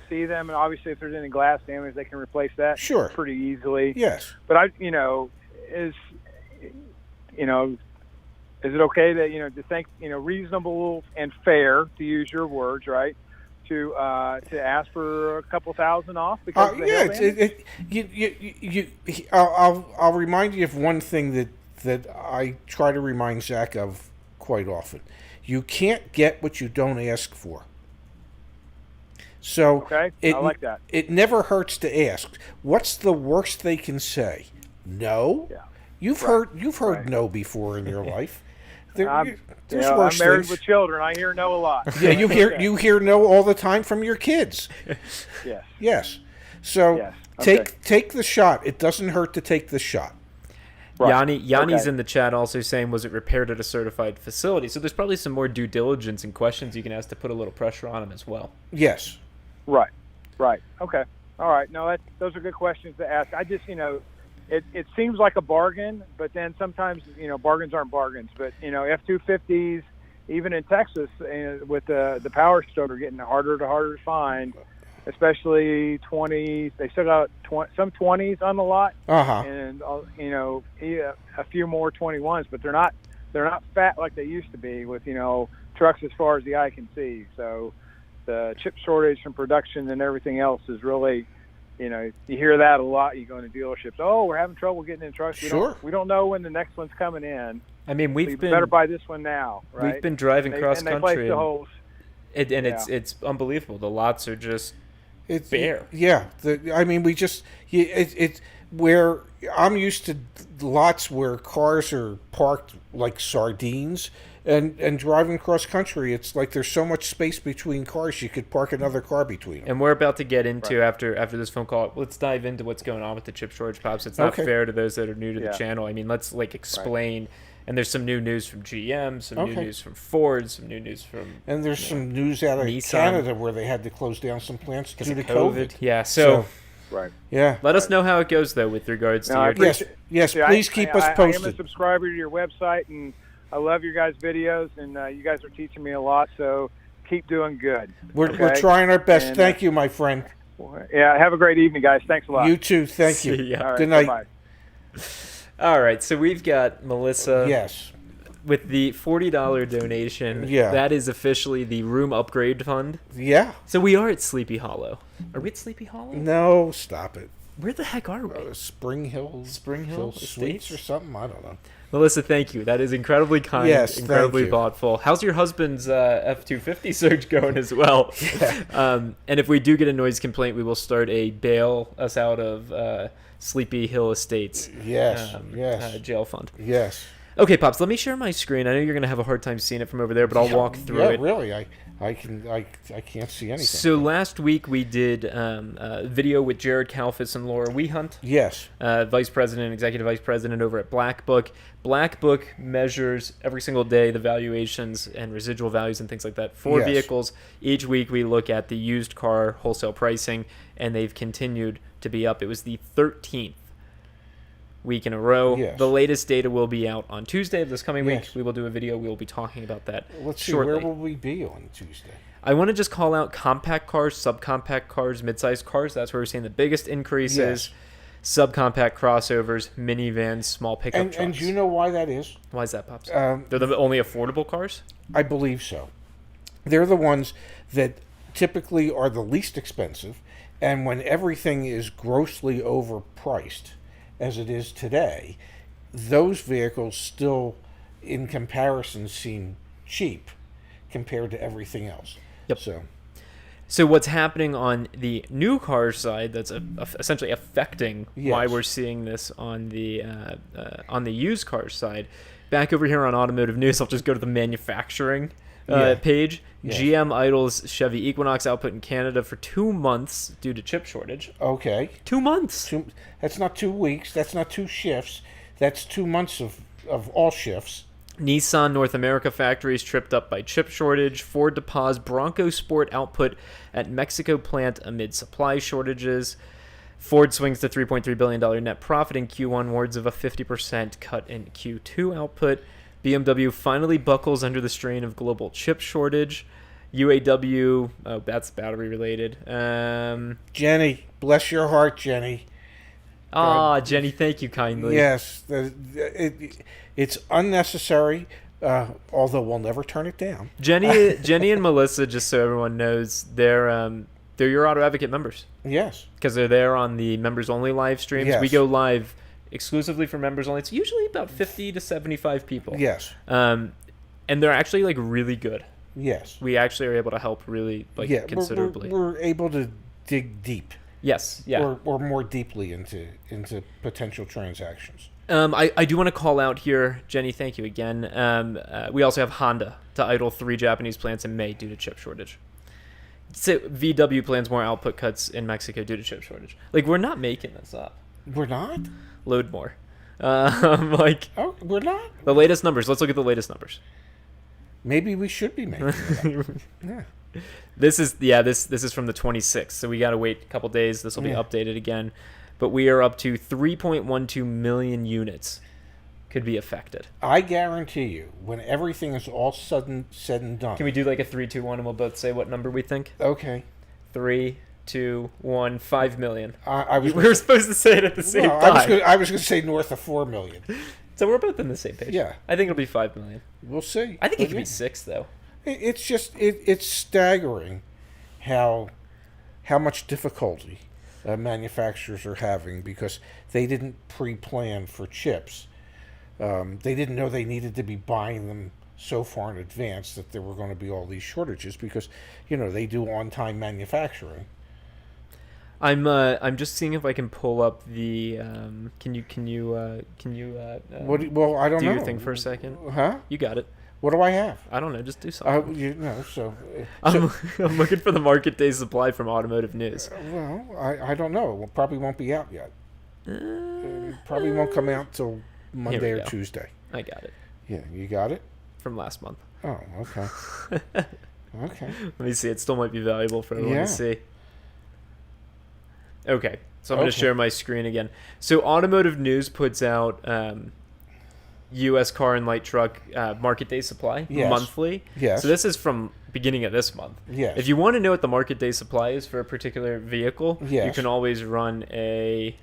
Speaker 8: see them, and obviously if there's any glass damage, they can replace that.
Speaker 1: Sure.
Speaker 8: Pretty easily.
Speaker 1: Yes.
Speaker 8: But is it okay that to think reasonable and fair, to use your words, right, ask for a couple thousand off because of the hail damage?
Speaker 1: I'll remind you of one thing that I try to remind Zach of quite often. You can't get what you don't ask for. So
Speaker 8: Okay, I like that.
Speaker 1: It never hurts to ask. What's the worst they can say? No.
Speaker 8: Yeah.
Speaker 1: You've heard no before in your life.
Speaker 8: I'm
Speaker 1: worse
Speaker 8: married
Speaker 1: things.
Speaker 8: with children. I hear no a lot.
Speaker 1: Yeah, you hear no all the time from your kids.
Speaker 8: Yes.
Speaker 1: Yes. So
Speaker 8: Yes. Okay.
Speaker 1: take the shot. It doesn't hurt to take the shot.
Speaker 8: Right.
Speaker 2: Yanni's
Speaker 8: Okay.
Speaker 2: in the chat also saying, was it repaired at a certified facility? So there's probably some more due diligence and questions you can ask to put a little pressure on him as well.
Speaker 1: Yes.
Speaker 8: Right. Okay. All right. No, those are good questions to ask. I just, it seems like a bargain, but then sometimes, bargains aren't bargains. But, F-250s, even in Texas, with the Power Stroke, are getting harder to find, especially 20s. They still got some 20s on the lot, and a few more 21s, but they're not fat like they used to be with trucks as far as the eye can see. So the chip shortage and production and everything else is really, you hear that a lot. You go into dealerships, oh, we're having trouble getting in trucks. We don't know when the next one's coming in.
Speaker 2: I mean,
Speaker 8: So you better buy this one now, right?
Speaker 2: We've been driving cross
Speaker 8: and they
Speaker 2: country,
Speaker 8: place the holes.
Speaker 2: it's unbelievable. The lots are just bare.
Speaker 1: Yeah. It's where I'm used to lots where cars are parked like sardines. And driving cross country, it's like there's so much space between cars, you could park another car between them.
Speaker 2: And we're about to get into, after this phone call, let's dive into what's going on with the chip shortage, Pops. It's not fair to those that are new to the channel. I mean, let's explain. Right. And there's some new news from GM, some new news from Ford, some new news from...
Speaker 1: And there's some news out of
Speaker 2: Nissan.
Speaker 1: Canada where they had to close down some plants due to COVID.
Speaker 2: Yeah, so
Speaker 8: right.
Speaker 1: Yeah.
Speaker 2: Let us know how it goes, though, with regards to your...
Speaker 1: Yes, please keep us posted.
Speaker 8: I am a subscriber to your website, and I love your guys' videos, and you guys are teaching me a lot, so keep doing good.
Speaker 1: We're trying our best. Thank you, my friend.
Speaker 8: Yeah, have a great evening, guys. Thanks a lot.
Speaker 1: You too. Thank you.
Speaker 2: Yeah.
Speaker 1: Good night.
Speaker 8: Bye.
Speaker 2: All right, so we've got Melissa.
Speaker 1: Yes.
Speaker 2: With the $40 donation, that is officially the room upgrade fund.
Speaker 1: Yeah.
Speaker 2: So we are at Sleepy Hollow. Are we at Sleepy Hollow?
Speaker 1: No, stop it.
Speaker 2: Where the heck are we?
Speaker 1: Spring Hill Suites or something? I don't know.
Speaker 2: Melissa, thank you. That is incredibly kind, incredibly thoughtful. How's your husband's F-250 search going as well?
Speaker 1: Yeah.
Speaker 2: And if we do get a noise complaint, we will start a bail us out of Sleepy Hill Estates jail fund.
Speaker 1: Yes.
Speaker 2: Okay, Pops, let me share my screen. I know you're going to have a hard time seeing it from over there, but I'll walk through it.
Speaker 1: Yeah, really. I can't see anything.
Speaker 2: So last week we did a video with Jared Kalfas and Laura Wehunt.
Speaker 1: Yes.
Speaker 2: Executive Vice President over at Black Book. Black Book measures every single day the valuations and residual values and things like that for vehicles. Each week we look at the used car wholesale pricing, and they've continued to be up. It was the 13th week in a row.
Speaker 1: Yes.
Speaker 2: The latest data will be out on Tuesday of this coming week.
Speaker 1: Yes.
Speaker 2: We will do a video. We will be talking about that
Speaker 1: Let's see,
Speaker 2: shortly.
Speaker 1: where will we be on Tuesday?
Speaker 2: I want to just call out compact cars, subcompact cars, mid-sized cars. That's where we're seeing the biggest increases. Subcompact crossovers, minivans, small pickup trucks.
Speaker 1: And do you know why that is?
Speaker 2: Why is that, Pops? They're the only affordable cars?
Speaker 1: I believe so. They're the ones that typically are the least expensive, and when everything is grossly overpriced, as it is today, those vehicles still, in comparison, seem cheap compared to everything else.
Speaker 2: Yep.
Speaker 1: So
Speaker 2: what's happening on the new car side that's essentially affecting why we're seeing this on the used car side? Back over here on Automotive News, I'll just go to the manufacturing page.
Speaker 1: Yes.
Speaker 2: GM idles Chevy Equinox output in Canada for 2 months due to chip shortage.
Speaker 1: Okay.
Speaker 2: 2 months.
Speaker 1: That's not 2 weeks. That's not 2 shifts. That's 2 months of all shifts.
Speaker 2: Nissan North America factories tripped up by chip shortage. Ford to pause Bronco Sport output at Mexico plant amid supply shortages. Ford swings to $3.3 billion net profit in Q1, warns of a 50% cut in Q2 output. BMW finally buckles under the strain of global chip shortage. UAW, that's battery related.
Speaker 1: Jenny, bless your heart, Jenny.
Speaker 2: Jenny, thank you kindly.
Speaker 1: Yes, it's unnecessary, Although we'll never turn it down.
Speaker 2: Jenny and Melissa, just so everyone knows, they're your Auto Advocate members
Speaker 1: Yes.
Speaker 2: because they're there on the members only live streams.
Speaker 1: Yes.
Speaker 2: We go live exclusively for members only. It's usually about 50 to 75 people.
Speaker 1: Yes.
Speaker 2: And they're actually like really good.
Speaker 1: Yes.
Speaker 2: We actually are able to help really like considerably.
Speaker 1: We're able to dig deep.
Speaker 2: Yes. Yeah.
Speaker 1: Or more deeply into potential transactions.
Speaker 2: I do want to call out here, Jenny, thank you again. We also have Honda to idle 3 Japanese plants in May due to chip shortage. So VW plans more output cuts in Mexico due to chip shortage. Like, we're not making this up.
Speaker 1: We're not?
Speaker 2: Load more.
Speaker 1: Oh, we're not?
Speaker 2: The latest numbers. Let's look at the latest numbers.
Speaker 1: Maybe we should be making it up. Yeah.
Speaker 2: This is from the 26th, so we got to wait a couple days. This will be updated again. But we are up to 3.12 million units could be affected.
Speaker 1: I guarantee you, when everything is all said and done.
Speaker 2: Can we do like a 3, 2, 1, and we'll both say what number we think?
Speaker 1: Okay.
Speaker 2: 3, 2, 1, 5 million.
Speaker 1: We
Speaker 2: were supposed to say it at the same time.
Speaker 1: I was going to say north of 4 million.
Speaker 2: So we're both on the same page.
Speaker 1: Yeah.
Speaker 2: I think it'll be 5 million.
Speaker 1: We'll see.
Speaker 2: I think it could be 6, though.
Speaker 1: It's just it's staggering how much difficulty manufacturers are having because they didn't pre-plan for chips. They didn't know they needed to be buying them so far in advance that there were going to be all these shortages because they do on-time manufacturing.
Speaker 2: I'm just seeing if I can pull up the can you
Speaker 1: Well, I don't know.
Speaker 2: do your thing for a second?
Speaker 1: Huh?
Speaker 2: You got it.
Speaker 1: What do I have?
Speaker 2: I don't know. Just do something.
Speaker 1: I'm
Speaker 2: looking for the market day supply from Automotive News.
Speaker 1: Well, I don't know. It probably won't be out yet. Probably won't come out till Monday or Tuesday.
Speaker 2: I got it.
Speaker 1: Yeah, you got it?
Speaker 2: From last month.
Speaker 1: Oh, okay. Okay.
Speaker 2: Let me see. It still might be valuable for everyone to see. Okay. So I'm going to share my screen again. So Automotive News puts out U.S. car and light truck market day supply monthly.
Speaker 1: Yes.
Speaker 2: So this is from beginning of this month.
Speaker 1: Yes.
Speaker 2: If you want to know what the market day supply is for a particular vehicle,
Speaker 1: yes,
Speaker 2: you can always run a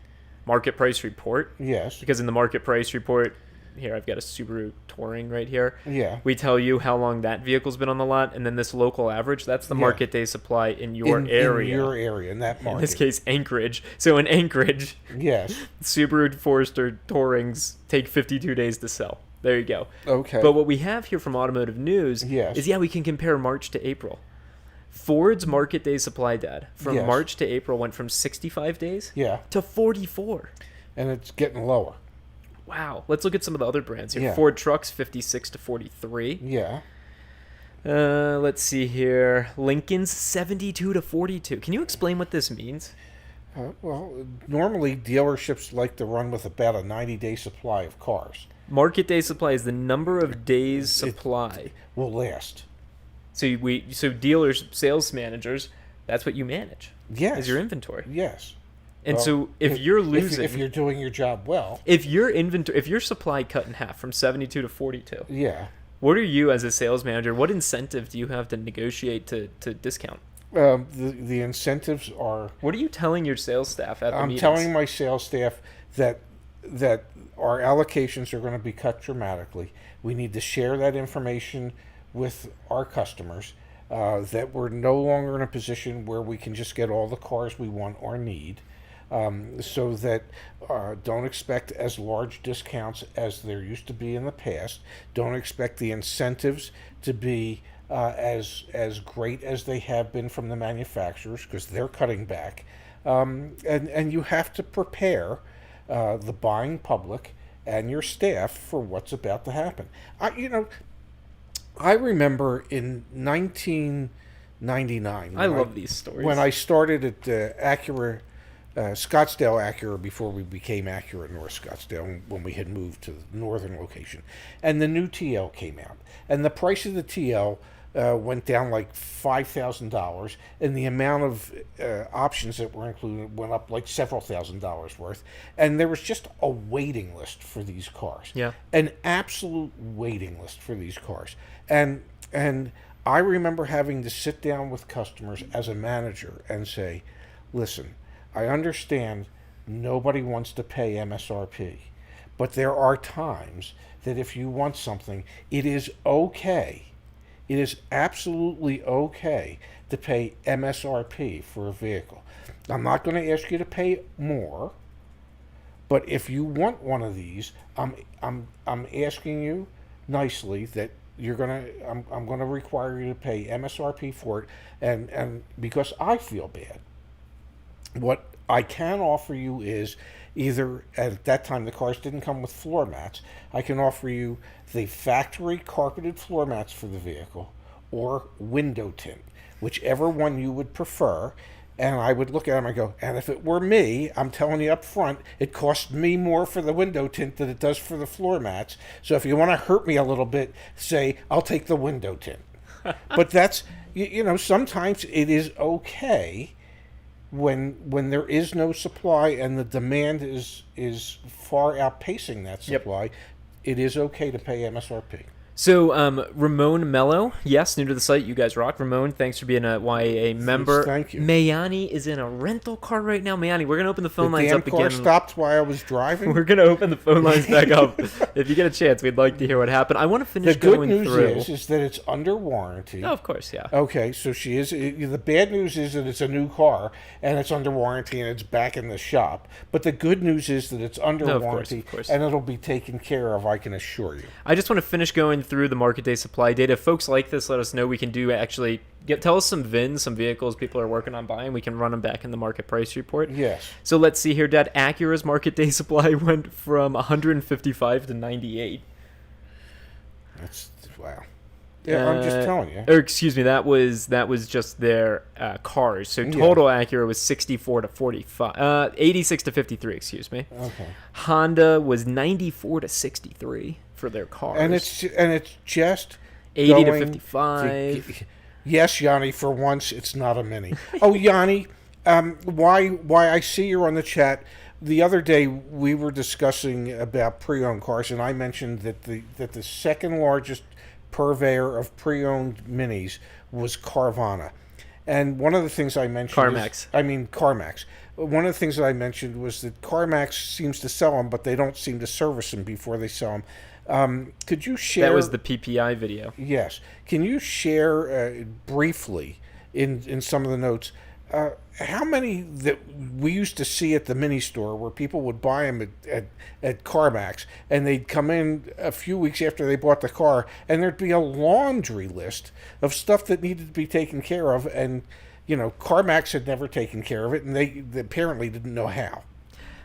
Speaker 2: market price report.
Speaker 1: Yes.
Speaker 2: Because in the market price report, here I've got a Subaru Touring right here.
Speaker 1: Yeah.
Speaker 2: We tell you how long that vehicle's been on the lot, and then this local average, that's the market day supply in your area.
Speaker 1: In your area, in that market.
Speaker 2: In this case, Anchorage. So in Anchorage,
Speaker 1: yes,
Speaker 2: Subaru Forester Tourings take 52 days to sell. There you go.
Speaker 1: Okay.
Speaker 2: But what we have here from Automotive News is, we can compare March to April. Ford's market day supply data from March to April went from 65 days to 44.
Speaker 1: And it's getting lower.
Speaker 2: Wow. Let's look at some of the other brands here.
Speaker 1: Yeah.
Speaker 2: Ford Trucks, 56 to 43.
Speaker 1: Yeah.
Speaker 2: Let's see here. Lincoln's 72 to 42. Can you explain what this means?
Speaker 1: Well, normally dealerships like to run with about a 90-day supply of cars.
Speaker 2: Market day supply is the number of days supply.
Speaker 1: Will last.
Speaker 2: So dealers, sales managers, that's what you manage.
Speaker 1: Yes.
Speaker 2: Is your inventory.
Speaker 1: Yes.
Speaker 2: And so if you're losing,
Speaker 1: if you're doing your job well,
Speaker 2: if your supply cut in half from 72 to 42, what are you as a sales manager? What incentive do you have to negotiate to discount?
Speaker 1: The incentives are.
Speaker 2: What are you telling your sales staff at the meetings?
Speaker 1: I'm telling my sales staff that our allocations are going to be cut dramatically. We need to share that information with our customers. That we're no longer in a position where we can just get all the cars we want or need. So that don't expect as large discounts as there used to be in the past. Don't expect the incentives to be as great as they have been from the manufacturers because they're cutting back. And you have to prepare the buying public and your staff for what's about to happen. I remember in 1999.
Speaker 2: I love these stories.
Speaker 1: When I started at Acura, Scottsdale Acura, before we became Acura North Scottsdale, when we had moved to the northern location, and the new TL came out, and the price of the TL went down like $5,000, and the amount of options that were included went up like several $1,000s worth, and there was just a waiting list for these cars.
Speaker 2: Yeah,
Speaker 1: an absolute waiting list for these cars, and I remember having to sit down with customers as a manager and say, listen, I understand nobody wants to pay MSRP, But there are times that if you want something, it is okay. It is absolutely okay to pay MSRP for a vehicle. I'm not going to ask you to pay more, but if you want one of these, I'm asking you nicely that I'm gonna require you to pay MSRP for it, and because I feel bad, what I can offer you is either, at that time the cars didn't come with floor mats, I can offer you the factory carpeted floor mats for the vehicle or window tint, whichever one you would prefer. And I would look at them and go, and if it were me, I'm telling you up front, it costs me more for the window tint than it does for the floor mats. So if you want to hurt me a little bit, say, I'll take the window tint. But that's, sometimes it is okay when there is no supply and the demand is far outpacing that supply. It is okay to pay MSRP.
Speaker 2: So, Ramon Mello, yes, new to the site. You guys rock. Ramon, thanks for being a YAA member.
Speaker 1: Thank you.
Speaker 2: Mayani is in a rental car right now. Mayani, we're going to open the phone lines up again.
Speaker 1: The car stopped while I was driving.
Speaker 2: We're going to open the phone lines back up. If you get a chance, we'd like to hear what happened. I want to finish going through.
Speaker 1: The good news is that it's under warranty.
Speaker 2: Oh, of course, yeah.
Speaker 1: Okay, so she is. The bad news is that it's a new car and it's under warranty and it's back in the shop. But the good news is that it's under warranty,
Speaker 2: of course.
Speaker 1: And it'll be taken care of, I can assure you.
Speaker 2: I just want to finish going through the market day supply data. If folks like this, let us know. We can do actually tell us some VINs, some vehicles people are working on buying. We can run them back in the market price report.
Speaker 1: Yes.
Speaker 2: So let's see here, Dad. Acura's market day supply went from 155 to 98.
Speaker 1: That's wow. Yeah, I'm just telling you.
Speaker 2: Or excuse me, that was just their cars. So total Acura was 64 to 45, 86 to 53. Excuse me.
Speaker 1: Okay.
Speaker 2: Honda was 94 to 63 for their cars.
Speaker 1: And it's just
Speaker 2: 80 to 55.
Speaker 1: Yes, Yanni. For once, it's not a Mini. Oh, Yanni, why I see you're on the chat. The other day we were discussing about pre-owned cars, and I mentioned that the second largest purveyor of pre-owned Minis was Carvana. And one of the things I mentioned CarMax. One of the things that I mentioned was that CarMax seems to sell them, but they don't seem to service them before they sell them. Could you share...
Speaker 2: That was the PPI video.
Speaker 1: Yes. Can you share briefly in some of the notes how many that we used to see at the mini store where people would buy them at CarMax and they'd come in a few weeks after they bought the car and there'd be a laundry list of stuff that needed to be taken care of, and CarMax had never taken care of it and they apparently didn't know how.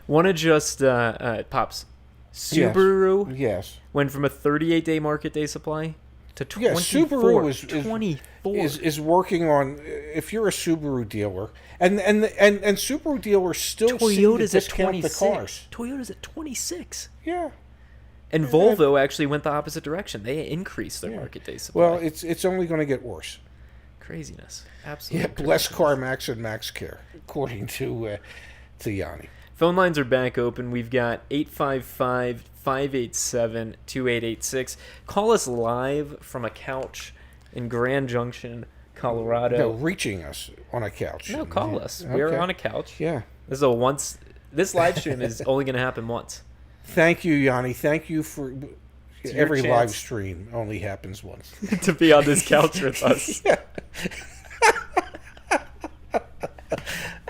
Speaker 2: Want to just Pops, Subaru
Speaker 1: yes
Speaker 2: went from a 38-day market day supply to 24.
Speaker 1: Subaru is working on, if you're a Subaru dealer, and Subaru dealers still
Speaker 2: Toyota's
Speaker 1: seem to discount the cars.
Speaker 2: Toyota's at 26.
Speaker 1: Yeah.
Speaker 2: And Volvo actually went the opposite direction. They increased their market day supply.
Speaker 1: Well, it's only going to get worse.
Speaker 2: Craziness. Absolutely.
Speaker 1: Yeah, bless CarMax and MaxCare, according to Yanni.
Speaker 2: Phone lines are back open. We've got 855-587-2886. Call us live from a couch in Grand Junction, Colorado.
Speaker 1: No, reaching us on a couch.
Speaker 2: No, call us. We're on a couch.
Speaker 1: Yeah.
Speaker 2: This live stream is only going to happen once.
Speaker 1: Thank you, Yanni. Thank you for...
Speaker 2: It's
Speaker 1: every live stream only happens once.
Speaker 2: To be on this couch with us.
Speaker 1: Yeah.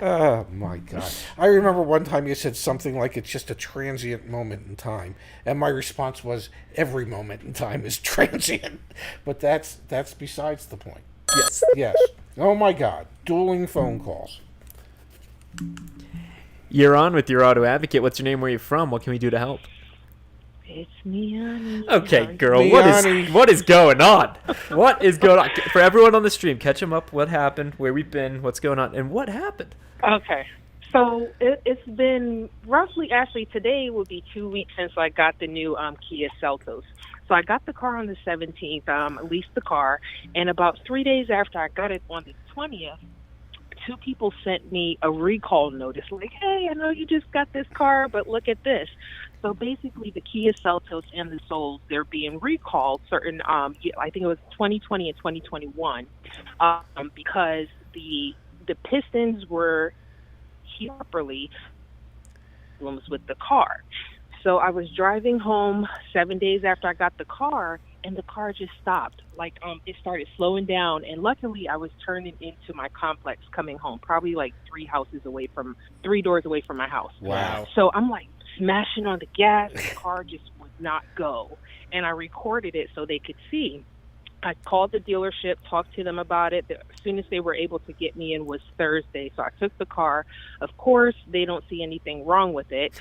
Speaker 1: Oh, my God. I remember one time you said something like it's just a transient moment in time. And my response was, every moment in time is transient. But that's besides the point.
Speaker 2: Yes.
Speaker 1: Yes. Oh, my God. Dueling phone calls.
Speaker 2: You're on with your auto advocate. What's your name? Where are you from? What can we do to help?
Speaker 9: It's Miani.
Speaker 2: Okay, girl.
Speaker 1: Miani.
Speaker 2: What is going on? What is going on? For everyone on the stream, catch them up. What happened? Where we've been? What's going on? And what happened?
Speaker 9: Okay. So it's been roughly, actually, today will be 2 weeks since I got the new Kia Seltos. So I got the car on the 17th, leased the car, and about 3 days after I got it on the 20th, two people sent me a recall notice, like, hey, I know you just got this car, but look at this. So basically the Kia Seltos and the Souls, they're being recalled, certain, I think it was 2020 and 2021, because the pistons were properly problems with the car. So I was driving home 7 days after I got the car, and the car just stopped. Like, it started slowing down, and luckily I was turning into my complex coming home, probably like three doors away from my house.
Speaker 1: Wow.
Speaker 9: So I'm like smashing on the gas. The car just would not go, and I recorded it so they could see. I called the dealership, talked to them about it. As soon as they were able to get me in was Thursday. So I took the car. Of course, they don't see anything wrong with it.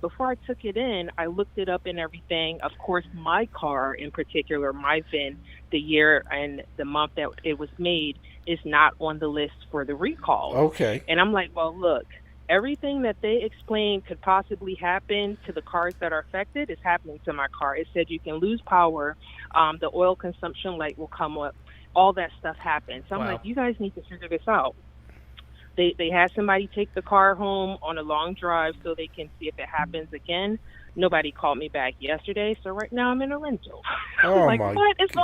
Speaker 9: Before I took it in, I looked it up and everything. Of course, my car in particular, my VIN, the year and the month that it was made is not on the list for the recall.
Speaker 1: Okay.
Speaker 9: And I'm like, well, look, everything that they explained could possibly happen to the cars that are affected is happening to my car. It said you can lose power, the oil consumption light will come up, all that stuff happens. So I'm like, you guys need to figure this out. They had somebody take the car home on a long drive so they can see if it happens again. Nobody called me back yesterday, so right now I'm in a rental.
Speaker 1: Oh,
Speaker 9: like,
Speaker 1: my
Speaker 9: what? It's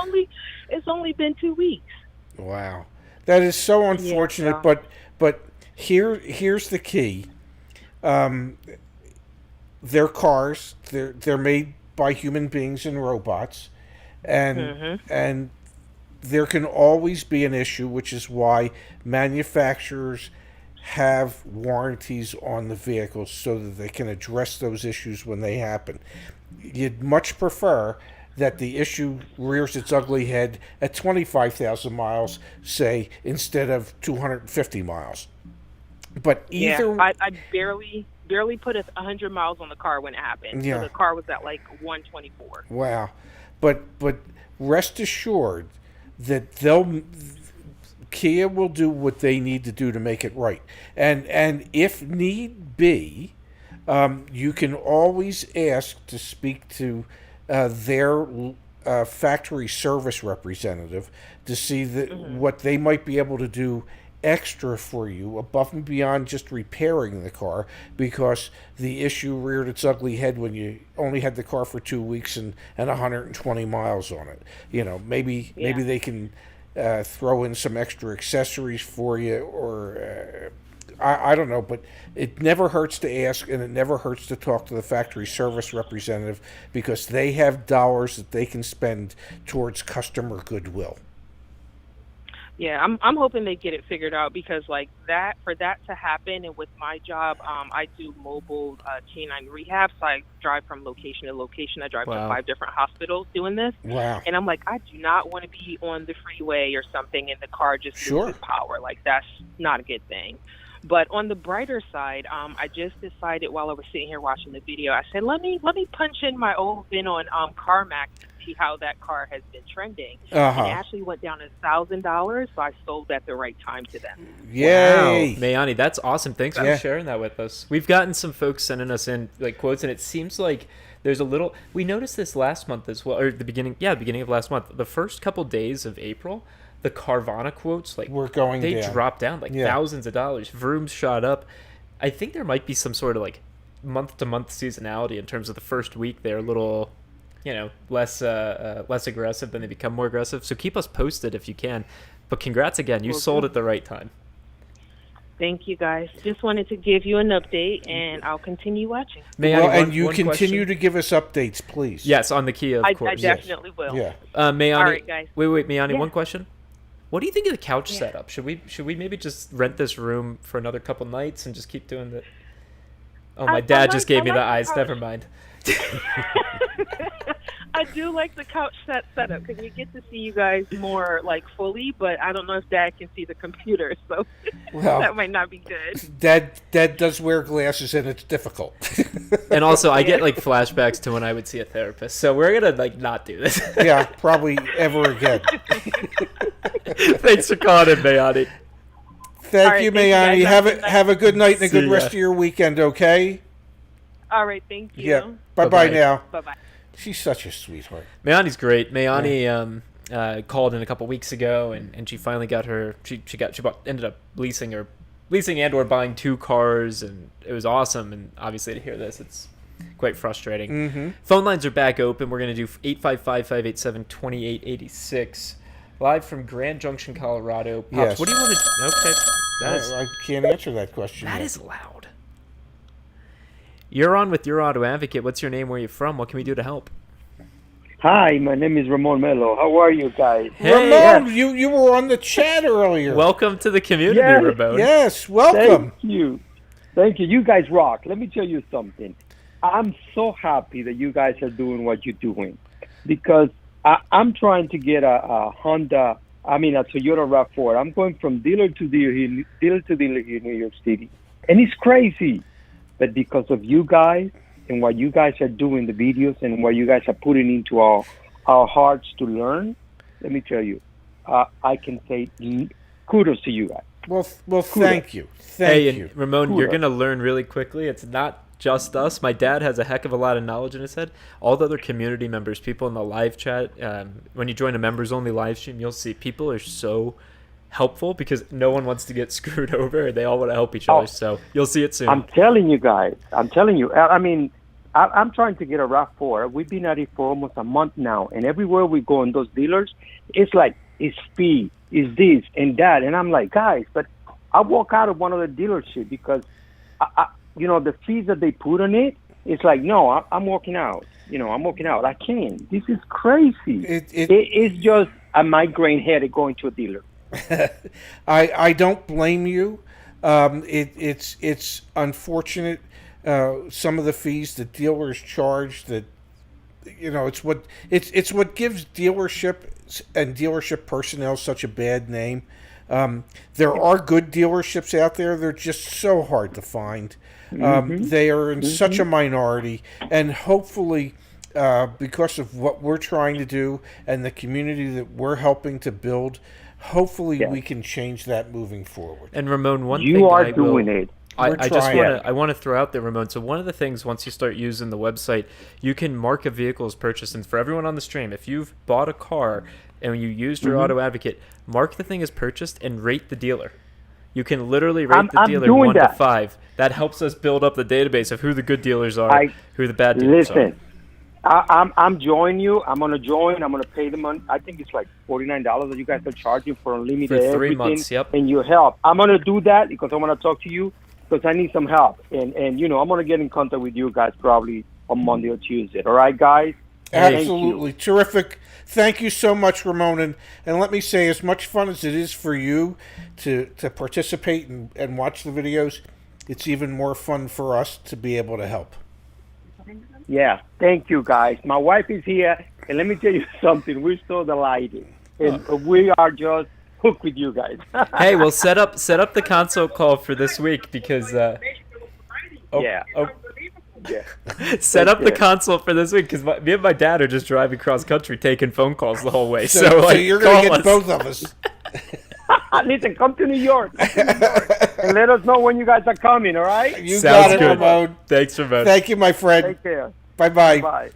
Speaker 9: only been 2 weeks.
Speaker 1: Wow. That is so unfortunate,
Speaker 9: Yeah, so.
Speaker 1: but here's the key. They're cars. They're made by human beings and robots, and there can always be an issue, which is why manufacturers have warranties on the vehicles so that they can address those issues when they happen. You'd much prefer that the issue rears its ugly head at 25,000 miles, say, instead of 250 miles. But either...
Speaker 9: Yeah, I barely put 100 miles on the car when it happened.
Speaker 1: Yeah.
Speaker 9: So the car was at like 124.
Speaker 1: Wow. But rest assured that Kia will do what they need to do to make it right. And if need be, you can always ask to speak to their factory service representative to see what they might be able to do extra for you above and beyond just repairing the car, because the issue reared its ugly head when you only had the car for 2 weeks and 120 miles on it. You know, maybe they can throw in some extra accessories for you, or I don't know, but it never hurts to ask, and it never hurts to talk to the factory service representative, because they have dollars that they can spend towards customer goodwill.
Speaker 9: Yeah, I'm hoping they get it figured out, because like that, for that to happen, and with my job, I do mobile canine rehab, so I drive from location to location. I drive to 5 different hospitals doing this.
Speaker 1: Wow.
Speaker 9: And I'm like, I do not want to be on the freeway or something and the car just loses power. Like, that's not a good thing. But on the brighter side, I just decided while I was sitting here watching the video, I said, let me punch in my old VIN on CarMax to see how that car has been trending. And it actually went down $1,000, so I sold at the right time to them.
Speaker 1: Yay!
Speaker 2: Wow. Mayani, that's awesome. Thanks for sharing that with us. We've gotten some folks sending us in like quotes, and it seems like there's a little... We noticed this last month as well, or the beginning of last month. The first couple days of April, the Carvana quotes, like,
Speaker 1: we're going
Speaker 2: they
Speaker 1: down.
Speaker 2: dropped down like thousands of dollars. Vroom's shot up. I think there might be some sort of like month-to-month seasonality in terms of the first week. They're a little, less aggressive, then they become more aggressive. So keep us posted if you can. But congrats again. You sold at the right time.
Speaker 9: Thank you, guys. Just wanted to give you an update, and I'll continue watching.
Speaker 1: And you continue to give us updates, please.
Speaker 2: Yes, on the Kia, of course.
Speaker 9: I definitely will.
Speaker 1: Yeah.
Speaker 2: Mayani,
Speaker 9: all right, guys.
Speaker 2: Wait, Mayani, one question. What do you think of the couch setup? Should we maybe just rent this room for another couple nights and just keep doing the... Oh, my dad just gave me the eyes. Never mind.
Speaker 9: I do like the couch setup, because you get to see you guys more like fully, but I don't know if Dad can see the computer, so that might not be good.
Speaker 1: Dad does wear glasses, and it's difficult.
Speaker 2: And also, I get like flashbacks to when I would see a therapist, so we're gonna like not do this.
Speaker 1: Yeah, probably ever again.
Speaker 2: Thanks for calling in, Mayani.
Speaker 1: Thank you, Mayani. Have a good night and a good rest of your weekend, okay?
Speaker 9: All right, thank you.
Speaker 1: Yeah. Bye-bye now.
Speaker 9: Bye-bye.
Speaker 1: She's such a sweetheart.
Speaker 2: Mayani's great. Mayani called in a couple weeks ago, and she finally got her. Ended up leasing and or buying 2 cars, and it was awesome. And obviously, to hear this, it's quite frustrating.
Speaker 1: Mm-hmm.
Speaker 2: Phone lines are back open. We're going to do 855-587-2886. Live from Grand Junction, Colorado. Pops,
Speaker 1: yes.
Speaker 2: What do you want to... Okay.
Speaker 1: I can't answer that question
Speaker 2: That
Speaker 1: yet.
Speaker 2: is loud. You're on with Your Auto Advocate. What's your name? Where are you from? What can we do to help?
Speaker 10: Hi, my name is Ramon Melo. How are you guys?
Speaker 2: Hey.
Speaker 1: Ramon, you were on the chat earlier.
Speaker 2: Welcome to the community,
Speaker 10: Yes.
Speaker 2: Ramon.
Speaker 1: Yes, welcome.
Speaker 10: Thank you. Thank you. You guys rock. Let me tell you something. I'm so happy that you guys are doing what you're doing because I'm trying to get a Toyota RAV4. I'm going from dealer to dealer here in New York City. And it's crazy. But because of you guys and what you guys are doing, the videos and what you guys are putting into our hearts to learn, let me tell you, I can say kudos to you guys.
Speaker 1: Well, thank you. Thank you.
Speaker 2: And Ramon, you're going to learn really quickly. It's not just us. My dad has a heck of a lot of knowledge in his head. All the other community members, people in the live chat, when you join a members-only live stream, you'll see people are so helpful because no one wants to get screwed over. They all want to help each other. So you'll see it soon.
Speaker 10: I'm telling you guys. I'm telling you. I mean, I'm trying to get a RAV4. We've been at it for almost a month now, and everywhere we go in those dealers, it's like it's speed, it's this and that, and I'm like, guys, but I walk out of one of the dealerships because, the fees that they put on it, it's like, no, I'm walking out. I'm walking out. I can't. This is crazy. It's just a migraine headache going to a dealer.
Speaker 1: I don't blame you. It's unfortunate. Some of the fees that dealers charge that it's what gives dealership and dealership personnel such a bad name. There are good dealerships out there. They're just so hard to find. They are in such a minority, and hopefully because of what we're trying to do and the community that we're helping to build, hopefully we can change that moving forward.
Speaker 2: And Ramon, one
Speaker 10: you
Speaker 2: thing
Speaker 10: are
Speaker 2: I
Speaker 10: doing
Speaker 2: will,
Speaker 10: it.
Speaker 2: I want to throw out there, Ramon. So one of the things, once you start using the website, you can mark a vehicle as purchased. And for everyone on the stream, if you've bought a car and you used your Auto Advocate, mark the thing as purchased and rate the dealer. You can literally rate the dealer 1 to 5. That helps us build up the database of who the good dealers are, who the bad dealers are.
Speaker 10: Listen, I'm joining you. I'm gonna join. I'm gonna pay the money. I think it's like $49 that you guys are charging for unlimited
Speaker 2: For 3
Speaker 10: everything,
Speaker 2: months. Yep.
Speaker 10: And your help. I'm gonna do that because I want to talk to you because I need some help. And I'm gonna get in contact with you guys probably on Monday or Tuesday. All right, guys.
Speaker 1: Absolutely terrific. Thank you so much, Ramon. And let me say, as much fun as it is for you to participate and watch the videos, it's even more fun for us to be able to help.
Speaker 10: Yeah, thank you, guys. My wife is here, and let me tell you something. We're so delighted, and we are just hooked with you guys.
Speaker 2: Hey, well, set up the consult call for this week because set up the consult for this week because me and my dad are just driving cross country taking phone calls the whole way. So
Speaker 1: you're going to get both of us.
Speaker 10: Listen, come to New York. And let us know when you guys are coming, all right?
Speaker 1: You got it, Ramon.
Speaker 2: Thanks, Ramon.
Speaker 1: Thank you, my friend.
Speaker 10: Take care.
Speaker 1: Bye-bye.
Speaker 10: Bye.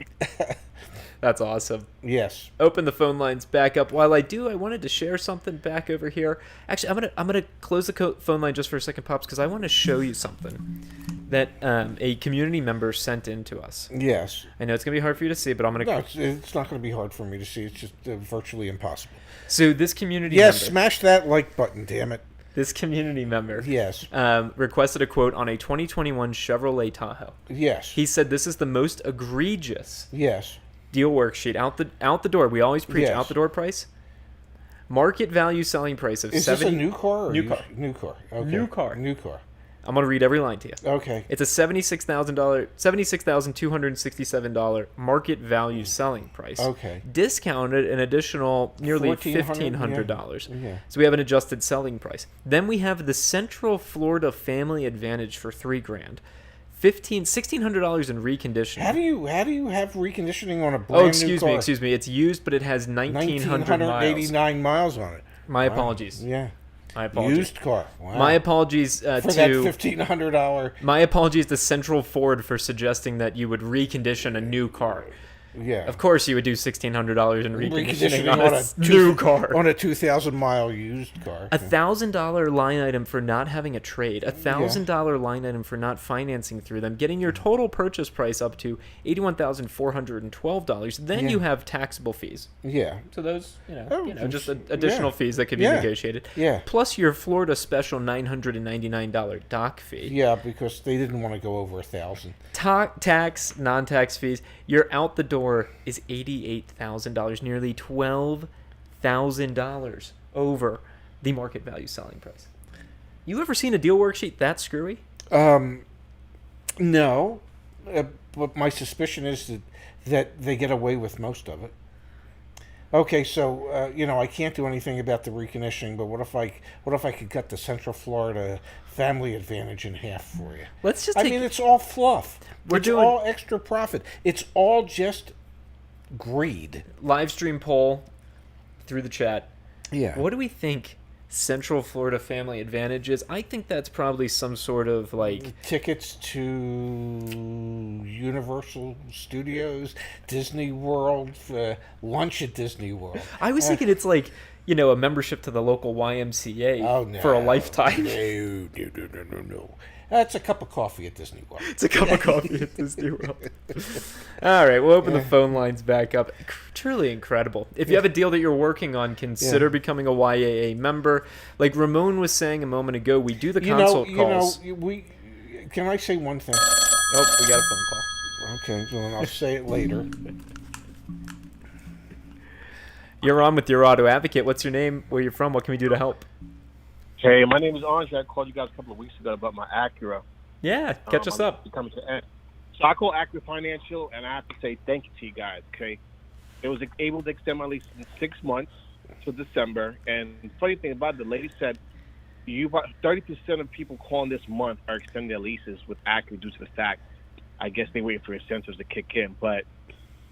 Speaker 2: That's awesome.
Speaker 1: Yes.
Speaker 2: Open the phone lines back up. While I do, I wanted to share something back over here. Actually, I'm gonna close the phone line just for a second, Pops, because I want to show you something that a community member sent in to us.
Speaker 1: Yes.
Speaker 2: I know it's gonna be hard for you to see, but I'm gonna.
Speaker 1: No, it's not going to be hard for me to see. It's just virtually impossible.
Speaker 2: So this community member.
Speaker 1: Smash that like button, damn it.
Speaker 2: This community member.
Speaker 1: Yes.
Speaker 2: Requested a quote on a 2021 Chevrolet Tahoe.
Speaker 1: Yes.
Speaker 2: He said this is the most egregious.
Speaker 1: Yes.
Speaker 2: Deal worksheet out the door. We always preach out the door price. Market value selling price of
Speaker 1: Is
Speaker 2: 70.
Speaker 1: This a new car? Or
Speaker 2: New car.
Speaker 1: New car. Okay.
Speaker 2: New car.
Speaker 1: New car.
Speaker 2: I'm gonna read every line to you.
Speaker 1: Okay.
Speaker 2: It's a $76,267 market value selling price.
Speaker 1: Okay.
Speaker 2: Discounted an additional nearly $1,500.
Speaker 1: Yeah.
Speaker 2: So we have an adjusted selling price. Then we have the Central Florida Family Advantage for $3,000. $1,600 in reconditioning.
Speaker 1: How do you have reconditioning on a brand new car?
Speaker 2: Excuse me. It's used, but it has 1,989
Speaker 1: miles on it.
Speaker 2: My apologies.
Speaker 1: Yeah.
Speaker 2: My apologies.
Speaker 1: Used car. Wow.
Speaker 2: My apologies
Speaker 1: for that $1,500.
Speaker 2: My apologies to Central Ford for suggesting that you would recondition a new car.
Speaker 1: Yeah.
Speaker 2: Of course, you would do $1,600 in reconditioning
Speaker 1: Reconditioning
Speaker 2: on a new car.
Speaker 1: On a 2,000-mile used car.
Speaker 2: $1,000 line item for not having a trade, $1,000 line item for not financing through them, getting your total purchase price up to $81,412. Then you have taxable fees.
Speaker 1: Yeah.
Speaker 2: So those,
Speaker 1: Oh,
Speaker 2: just additional fees that could be negotiated.
Speaker 1: Yeah.
Speaker 2: Plus your Florida special $999 dock fee.
Speaker 1: Yeah, because they didn't want to go over 1,000.
Speaker 2: Tax, non-tax fees. You're out the door is $88,000, nearly $12,000 over the market value selling price. You ever seen a deal worksheet that screwy?
Speaker 1: No, but my suspicion is that they get away with most of it. Okay, so I can't do anything about the reconditioning, but what if I could cut the Central Florida family advantage in half for you?
Speaker 2: Let's just.
Speaker 1: I mean, it's all fluff. It's all extra profit. It's all just greed.
Speaker 2: Live stream poll through the chat.
Speaker 1: Yeah.
Speaker 2: What do we think Central Florida family advantage is? I think that's probably some sort of
Speaker 1: tickets to Universal Studios, Disney World, lunch at Disney World.
Speaker 2: I was thinking it's a membership to the local YMCA for a lifetime.
Speaker 1: No. That's a cup of coffee at Disney World.
Speaker 2: It's a cup of coffee at Disney World. All right, we'll open the phone lines back up. Truly incredible. If you have a deal that you're working on, consider becoming a YAA member. Like Ramon was saying a moment ago, we do the consult calls.
Speaker 1: Can I say one thing?
Speaker 2: Oh, we got a phone call.
Speaker 1: Okay, well, I'll say it later.
Speaker 2: You're on with your auto advocate. What's your name? Where you're from? What can we do to help?
Speaker 11: Hey, my name is Andre. I called you guys a couple of weeks ago about my Acura.
Speaker 2: Yeah, catch us up.
Speaker 11: Coming to the end. So I call Acura Financial, and I have to say thank you to you guys, okay? It was able to extend my lease in 6 months to December. And the funny thing about it, the lady said 30% of people calling this month are extending their leases with Acura due to the fact, I guess they're waiting for incentives to kick in. But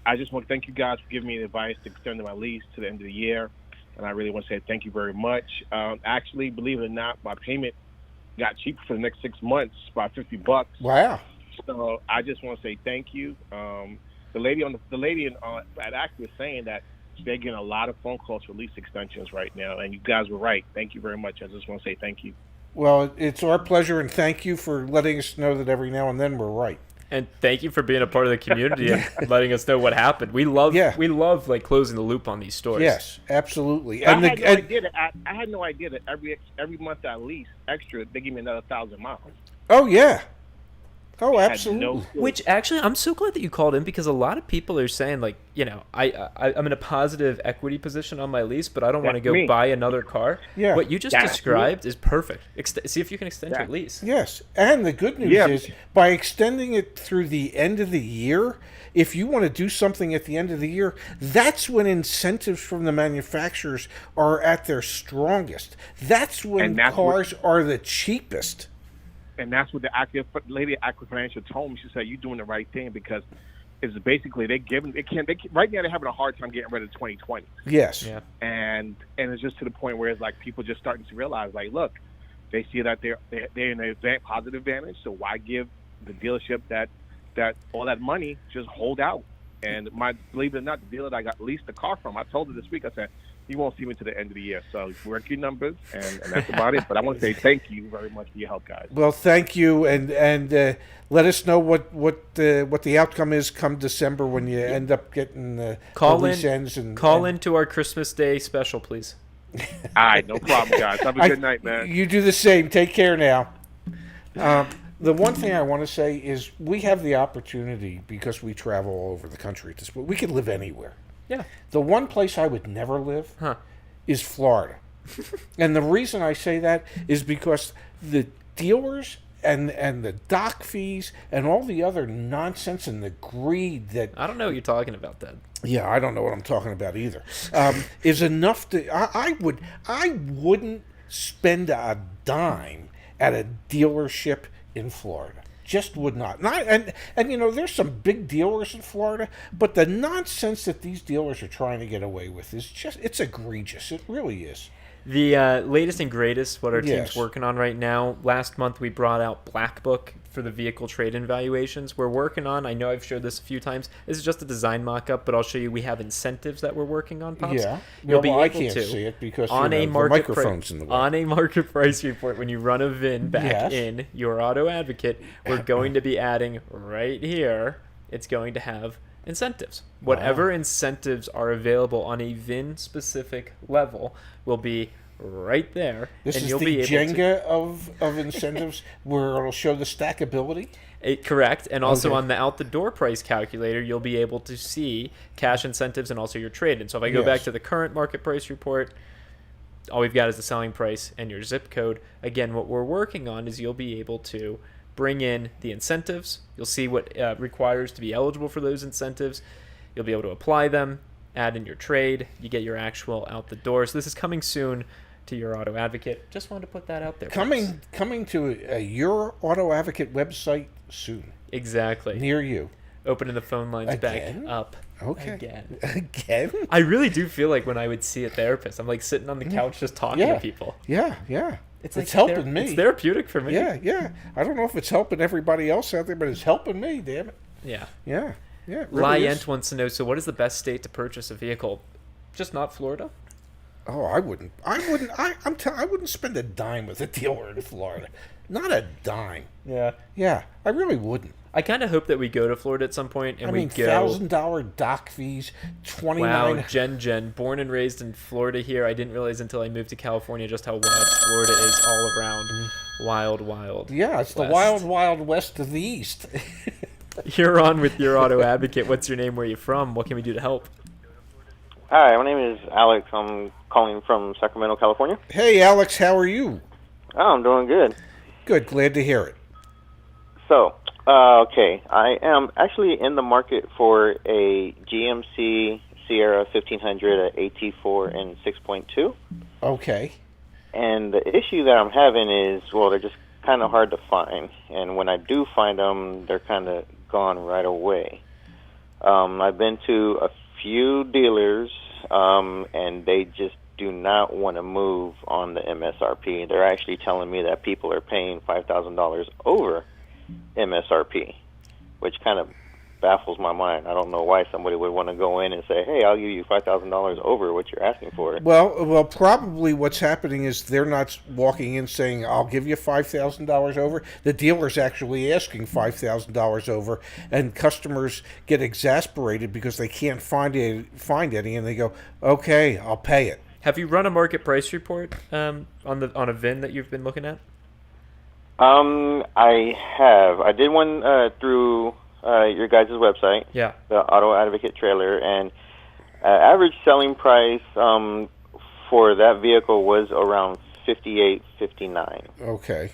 Speaker 11: I just want to thank you guys for giving me the advice to extend my lease to the end of the year. And I really want to say thank you very much. Actually, believe it or not, my payment got cheaper for the next 6 months by $50.
Speaker 1: Wow!
Speaker 11: So I just want to say thank you. The lady at Acura was saying that they're getting a lot of phone calls for lease extensions right now, and you guys were right. Thank you very much. I just want to say thank you.
Speaker 1: Well, it's our pleasure, and thank you for letting us know that every now and then we're right.
Speaker 2: And thank you for being a part of the community and letting us know what happened. We love closing the loop on these stories.
Speaker 1: Yes, absolutely.
Speaker 11: I had no idea that every month I lease extra, they give me another 1,000 miles.
Speaker 1: Oh yeah. Oh, absolutely.
Speaker 2: Which actually, I'm so glad that you called in, because a lot of people are saying, I'm in a positive equity position on my lease, but I don't want to go buy another car.
Speaker 1: Yeah.
Speaker 2: What you just described is perfect. See if you can extend your lease.
Speaker 1: Yes, and the good news is by extending it through the end of the year, if you want to do something at the end of the year, that's when incentives from the manufacturers are at their strongest. That's when cars are the cheapest.
Speaker 11: And that's what the lady at Acura Financial told me. She said, "You're doing the right thing," because it's basically right now they're having a hard time getting rid of 2020.
Speaker 1: Yes.
Speaker 2: Yeah.
Speaker 11: And it's just to the point where it's like people just starting to realize, like, look, they see that they're in a positive advantage. So why give the dealership that all that money? Just hold out. And believe it or not, the dealer that I got leased the car from, I told her this week, I said, you won't see me to the end of the year. So work your numbers, and that's about it. But I want to say thank you very much for your help, guys.
Speaker 1: Well, thank you, and let us know what the outcome is come December when you end up getting the lease ends.
Speaker 2: Call into our Christmas Day special, please.
Speaker 11: All right, no problem, guys. Have a good night, man.
Speaker 1: You do the same. Take care now. The one thing I want to say is we have the opportunity, because we travel all over the country at this point. We could live anywhere.
Speaker 2: Yeah.
Speaker 1: The one place I would never live is Florida. And the reason I say that is because the dealers and the dock fees and all the other nonsense and the greed that...
Speaker 2: I don't know what you're talking about, Dad.
Speaker 1: Yeah, I don't know what I'm talking about either. Is enough to... I wouldn't spend a dime at a dealership in Florida. Just would not. And there's some big dealers in Florida, but the nonsense that these dealers are trying to get away with is it's egregious. It really is.
Speaker 2: The latest and greatest, what our team's
Speaker 1: Yes.
Speaker 2: working on right now. Last month we brought out Black Book for the vehicle trade-in valuations. We're working on, I know I've showed this a few times, this is just a design mock-up, but I'll show you we have incentives that we're working on, Pops.
Speaker 1: Yeah.
Speaker 2: You'll be
Speaker 1: Well, I
Speaker 2: able
Speaker 1: can't
Speaker 2: to,
Speaker 1: see it because
Speaker 2: on a
Speaker 1: the
Speaker 2: market
Speaker 1: microphone's in the way.
Speaker 2: on a market price report, when you run a VIN back
Speaker 1: Yes.
Speaker 2: in your auto advocate, we're going to be adding right here, it's going to have incentives. Whatever incentives are available on a VIN-specific level will be right there,
Speaker 1: This
Speaker 2: and
Speaker 1: is
Speaker 2: you'll
Speaker 1: the
Speaker 2: be able to...
Speaker 1: Jenga of incentives where it'll show the stackability.
Speaker 2: Correct, and also
Speaker 1: Okay.
Speaker 2: on the out-the-door price calculator, you'll be able to see cash incentives and also your trade-in. So if I go back
Speaker 1: Yes.
Speaker 2: to the current market price report, all we've got is the selling price and your zip code. Again, what we're working on is you'll be able to bring in the incentives. You'll see what requires to be eligible for those incentives. You'll be able to apply them, add in your trade. You get your actual out-the-door. So this is coming soon to your auto advocate. Just wanted to put that out there. folks.
Speaker 1: Coming to your auto advocate website soon.
Speaker 2: Exactly.
Speaker 1: Near you.
Speaker 2: Opening the phone lines
Speaker 1: Again?
Speaker 2: back up.
Speaker 1: Okay.
Speaker 2: Again.
Speaker 1: Again?
Speaker 2: I really do feel like when I would see a therapist, I'm like sitting on the couch just talking
Speaker 1: Yeah.
Speaker 2: to people.
Speaker 1: Yeah, yeah.
Speaker 2: It's
Speaker 1: It's
Speaker 2: like
Speaker 1: helping me.
Speaker 2: It's therapeutic for me.
Speaker 1: Yeah, yeah. I don't know if it's helping everybody else out there, but it's helping me, damn it.
Speaker 2: Yeah.
Speaker 1: Yeah. Yeah. It really
Speaker 2: Lyent
Speaker 1: is.
Speaker 2: wants to know, so what is the best state to purchase a vehicle? Just not Florida?
Speaker 1: Oh, I wouldn't. I wouldn't spend a dime with a dealer in Florida. Not a dime.
Speaker 2: Yeah.
Speaker 1: Yeah, I really wouldn't.
Speaker 2: I kind of hope that we go to Florida at some point and
Speaker 1: I
Speaker 2: we
Speaker 1: mean,
Speaker 2: go.
Speaker 1: $1,000 dock fees,
Speaker 2: Wow,
Speaker 1: $29.
Speaker 2: Jen, born and raised in Florida here. I didn't realize until I moved to California just how wild Florida is all around. Wild, wild.
Speaker 1: Yeah, it's the
Speaker 2: West.
Speaker 1: wild, wild west of the east.
Speaker 2: You're on with your auto advocate. What's your name? Where are you from? What can we do to help?
Speaker 12: Hi, my name is Alex. I'm calling from Sacramento, California.
Speaker 1: Hey, Alex, how are you?
Speaker 12: Oh, I'm doing good.
Speaker 1: Good, glad to hear it.
Speaker 12: So, okay, I am actually in the market for a GMC Sierra 1500, a AT4 and 6.2.
Speaker 1: Okay.
Speaker 12: And the issue that I'm having is, well, they're just kind of hard to find. And when I do find them, they're kind of gone right away. I've been to a few dealers, and they just do not want to move on the MSRP. They're actually telling me that people are paying $5,000 over MSRP, which kind of baffles my mind. I don't know why somebody would want to go in and say, hey, I'll give you $5,000 over what you're asking for.
Speaker 1: Well, probably what's happening is they're not walking in saying, I'll give you $5,000 over. The dealer's actually asking $5,000 over, and customers get exasperated because they can't find any, and they go, okay, I'll pay it.
Speaker 2: Have you run a market price report on a VIN that you've been looking at?
Speaker 12: I have. I did one through your guys' website.
Speaker 2: Yeah.
Speaker 12: The Auto Advocate trailer, and average selling price for that vehicle was around $58.59.
Speaker 1: Okay.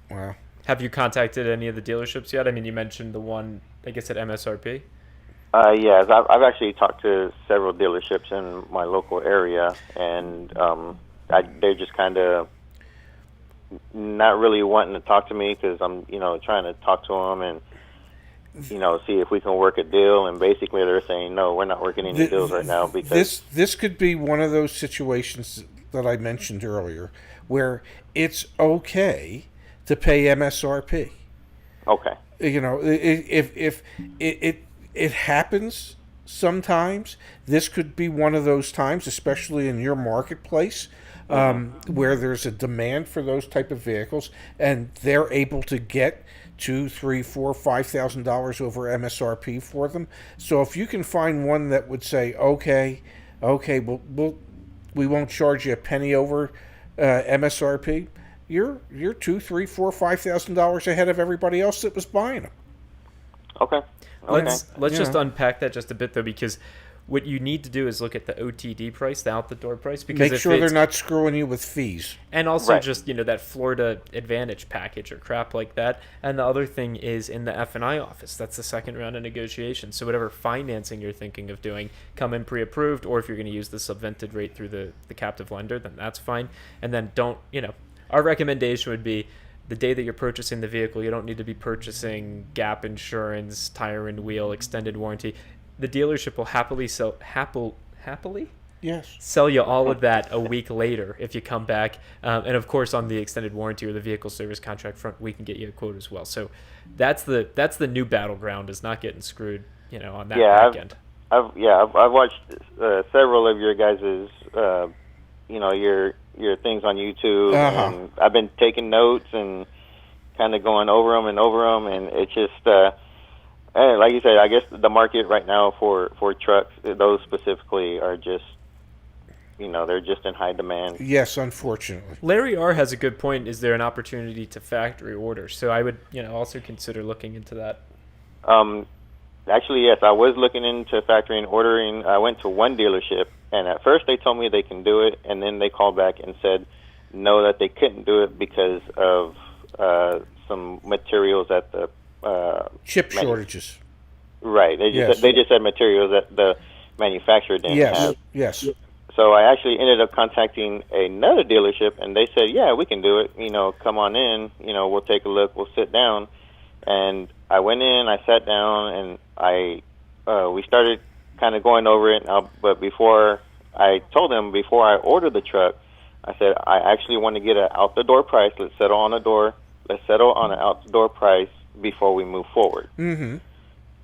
Speaker 1: Wow.
Speaker 2: Have you contacted any of the dealerships yet? I mean, you mentioned the one, I guess, at MSRP.
Speaker 12: Yes, I've actually talked to several dealerships in my local area, and they're just kind of not really wanting to talk to me because I'm, trying to talk to them and, see if we can work a deal. And basically, they're saying no, we're not working any deals right now because
Speaker 1: this could be one of those situations that I mentioned earlier where it's okay to pay MSRP.
Speaker 12: Okay.
Speaker 1: If it happens sometimes, this could be one of those times, especially in your marketplace, where there's a demand for those type of vehicles, and they're able to get $2,000, $3,000, $4,000, $5,000 over MSRP for them. So if you can find one that would say, okay, we won't charge you a penny over MSRP, you're $2,000, $3,000, $4,000, $5,000 ahead of everybody else that was buying them.
Speaker 12: Okay.
Speaker 2: Let's just unpack that just a bit, though, because what you need to do is look at the OTD price, the out-the-door price. Because
Speaker 1: Make sure they're not screwing you with fees.
Speaker 2: And also
Speaker 12: Right.
Speaker 2: just, that Florida Advantage package or crap like that. And the other thing is in the F&I office. That's the second round of negotiations. So whatever financing you're thinking of doing, come in pre-approved, or if you're going to use the subvented rate through the captive lender, then that's fine. And then our recommendation would be the day that you're purchasing the vehicle, you don't need to be purchasing gap insurance, tire and wheel, extended warranty. The dealership will happily
Speaker 1: Yes.
Speaker 2: Sell you all of that a week later if you come back. And of course, on the extended warranty or the vehicle service contract front, we can get you a quote as well. So that's the new battleground, is not getting screwed, on that back end.
Speaker 12: I've watched several of your guys's, your things on YouTube, and I've been taking notes and kind of going over them, and it's just, like you said, I guess the market right now for trucks, those specifically, are just, they're just in high demand.
Speaker 1: Yes, unfortunately.
Speaker 2: Larry R. has a good point. Is there an opportunity to factory order? So I would, also consider looking into that.
Speaker 12: Actually, yes, I was looking into factory and ordering. I went to one dealership, and at first they told me they can do it, and then they called back and said no, that they couldn't do it because of some materials at the
Speaker 1: chip shortages.
Speaker 12: Right. They just said materials that the manufacturer didn't have.
Speaker 1: Yes.
Speaker 12: So I actually ended up contacting another dealership, and they said, yeah, we can do it. Come on in. We'll take a look. We'll sit down. And I went in, I sat down, and we started kind of going over it. But before I told them, before I ordered the truck, I said, I actually want to get an out-the-door price. Let's settle on an out-the-door price before we move forward.
Speaker 1: Mm-hmm.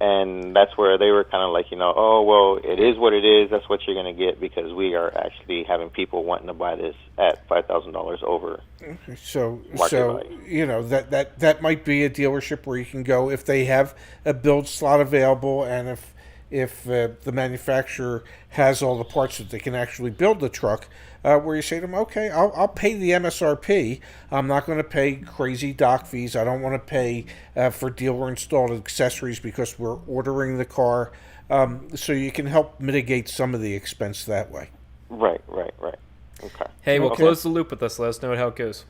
Speaker 12: And that's where they were kind of like, oh, well, it is what it is. That's what you're going to get, because we are actually having people wanting to buy this at $5,000 over.
Speaker 1: Okay. So that might be a dealership where you can go if they have a build slot available, and if the manufacturer has all the parts that they can actually build the truck, where you say to them, okay, I'll pay the MSRP. I'm not going to pay crazy dock fees. I don't want to pay for dealer installed accessories because we're ordering the car. So you can help mitigate some of the expense that way.
Speaker 12: Right. Okay.
Speaker 2: Hey, we'll close the loop with us. Let us know how it goes.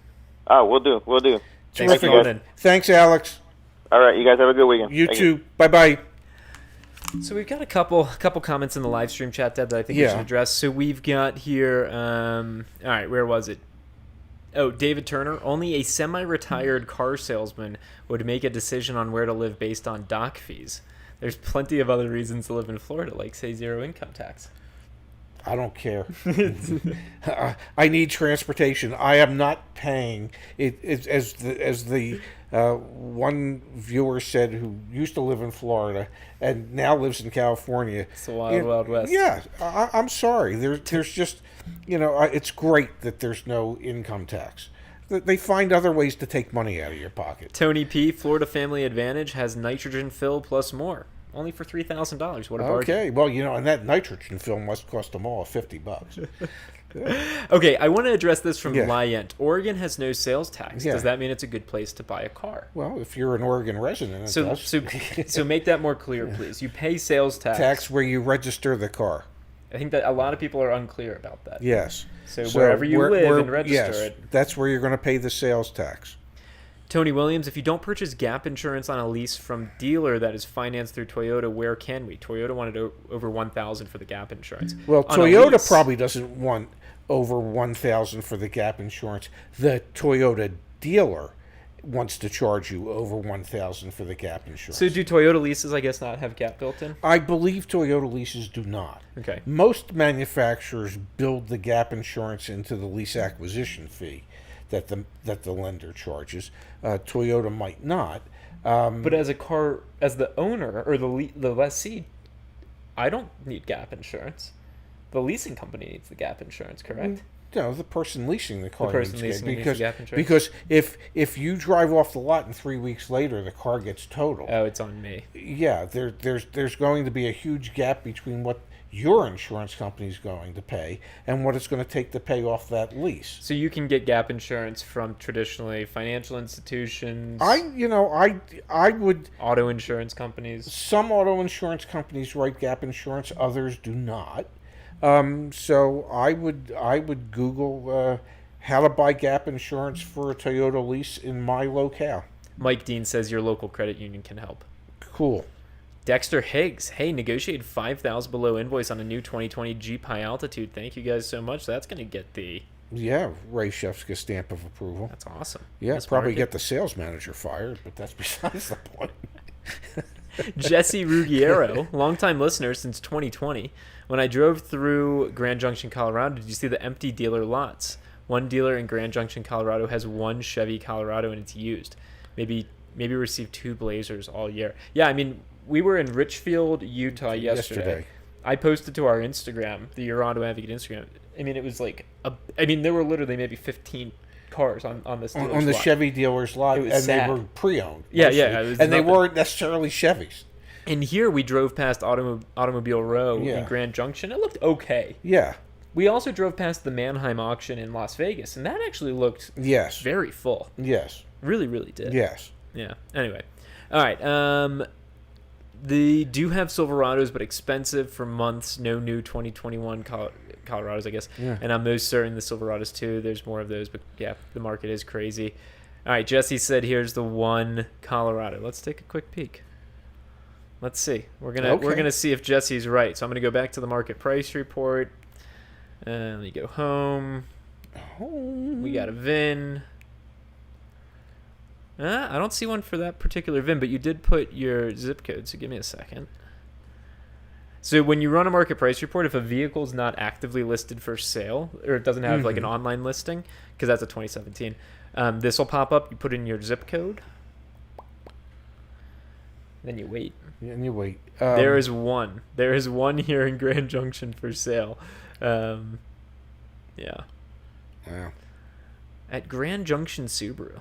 Speaker 12: Oh, we'll do.
Speaker 2: Thanks for calling in.
Speaker 1: Thanks, Alex.
Speaker 12: All right, you guys have a good weekend.
Speaker 1: You too. Bye-bye.
Speaker 2: So we've got a couple comments in the live stream chat, Deb, that I think we should address. So we've got here, all right, where was it? Oh, David Turner. Only a semi-retired car salesman would make a decision on where to live based on dock fees. There's plenty of other reasons to live in Florida, like, say, zero income tax.
Speaker 1: I don't care. I need transportation. I am not paying it. As the one viewer said, who used to live in Florida and now lives in California.
Speaker 2: It's the wild west.
Speaker 1: Yeah, I'm sorry. There's just, it's great that there's no income tax. They find other ways to take money out of your pocket.
Speaker 2: Tony P. Florida Family Advantage has nitrogen fill plus more. Only for $3,000. What a bargain.
Speaker 1: Okay, well, and that nitrogen film must cost them all $50.
Speaker 2: Okay, I want to address this from Lyent. Oregon has no sales tax. Does that mean it's a good place to buy a car?
Speaker 1: Well, if you're an Oregon resident, it does.
Speaker 2: So make that more clear, please. You pay sales tax.
Speaker 1: Tax where you register the car.
Speaker 2: I think that a lot of people are unclear about that.
Speaker 1: Yes.
Speaker 2: So wherever you live and register it.
Speaker 1: That's where you're going to pay the sales tax.
Speaker 2: Tony Williams, if you don't purchase gap insurance on a lease from dealer that is financed through Toyota, where can we? Toyota wanted over $1,000 for the gap insurance.
Speaker 1: Well, Toyota probably doesn't want over $1,000 for the gap insurance. The Toyota dealer wants to charge you over $1,000 for the gap insurance.
Speaker 2: So do Toyota leases, I guess, not have gap built in?
Speaker 1: I believe Toyota leases do not.
Speaker 2: Okay.
Speaker 1: Most manufacturers build the gap insurance into the lease acquisition fee that the lender charges. Toyota might not.
Speaker 2: But as the owner or the lessee, I don't need gap insurance. The leasing company needs the gap insurance, correct?
Speaker 1: No, the person leasing the car
Speaker 2: needs the gap insurance.
Speaker 1: Because if you drive off the lot and 3 weeks later the car gets totaled.
Speaker 2: Oh, it's on me.
Speaker 1: Yeah, there's going to be a huge gap between what your insurance company is going to pay and what it's going to take to pay off that lease.
Speaker 2: So you can get gap insurance from traditionally financial institutions.
Speaker 1: I would.
Speaker 2: Auto insurance companies.
Speaker 1: Some auto insurance companies write gap insurance, others do not. So I would Google how to buy gap insurance for a Toyota lease in my locale.
Speaker 2: Mike Dean says your local credit union can help.
Speaker 1: Cool.
Speaker 2: Dexter Higgs, hey, negotiate $5,000 below invoice on a new 2020 Jeep High Altitude. Thank you guys so much. That's going to get the...
Speaker 1: Yeah, Ray Shefsky's stamp of approval.
Speaker 2: That's awesome.
Speaker 1: Yeah, probably get the sales manager fired, but that's besides the point.
Speaker 2: Jesse Ruggiero, longtime listener since 2020. When I drove through Grand Junction, Colorado, did you see the empty dealer lots? One dealer in Grand Junction, Colorado has one Chevy Colorado and it's used. Maybe received 2 Blazers all year. Yeah, I mean, we were in Richfield, Utah yesterday. I posted to our Instagram, the Your Auto Advocate Instagram. I mean, it was like there were literally maybe 15 cars on this dealer's
Speaker 1: on the
Speaker 2: lot.
Speaker 1: Chevy dealer's lot,
Speaker 2: It was
Speaker 1: and
Speaker 2: sad.
Speaker 1: they were pre-owned.
Speaker 2: Yeah,
Speaker 1: mostly.
Speaker 2: yeah, it was
Speaker 1: and they
Speaker 2: nothing.
Speaker 1: weren't necessarily Chevys.
Speaker 2: And here we drove past Automobile Row in Grand Junction. It looked okay.
Speaker 1: Yeah.
Speaker 2: We also drove past the Mannheim auction in Las Vegas, and that actually looked very full.
Speaker 1: Yes.
Speaker 2: Really, really did.
Speaker 1: Yes.
Speaker 2: Yeah. Anyway. All right. They do have Silverados, but expensive for months. No new 2021 Colorados, I guess.
Speaker 1: Yeah.
Speaker 2: And I'm most certain the Silverados, too. There's more of those, but yeah, the market is crazy. All right. Jesse said here's the one Colorado. Let's take a quick peek. Let's see. We're gonna see if Jesse's right. So I'm gonna go back to the market price report. Let me go home. We got a VIN. I don't see one for that particular VIN, but you did put your zip code, so give me a second. So when you run a market price report, if a vehicle is not actively listed for sale, or it doesn't have like an online listing, because that's a 2017, this will pop up. You put in your zip code, then you wait.
Speaker 1: And you wait.
Speaker 2: There is one. There is one here in Grand Junction for sale. Yeah.
Speaker 1: Wow.
Speaker 2: At Grand Junction Subaru.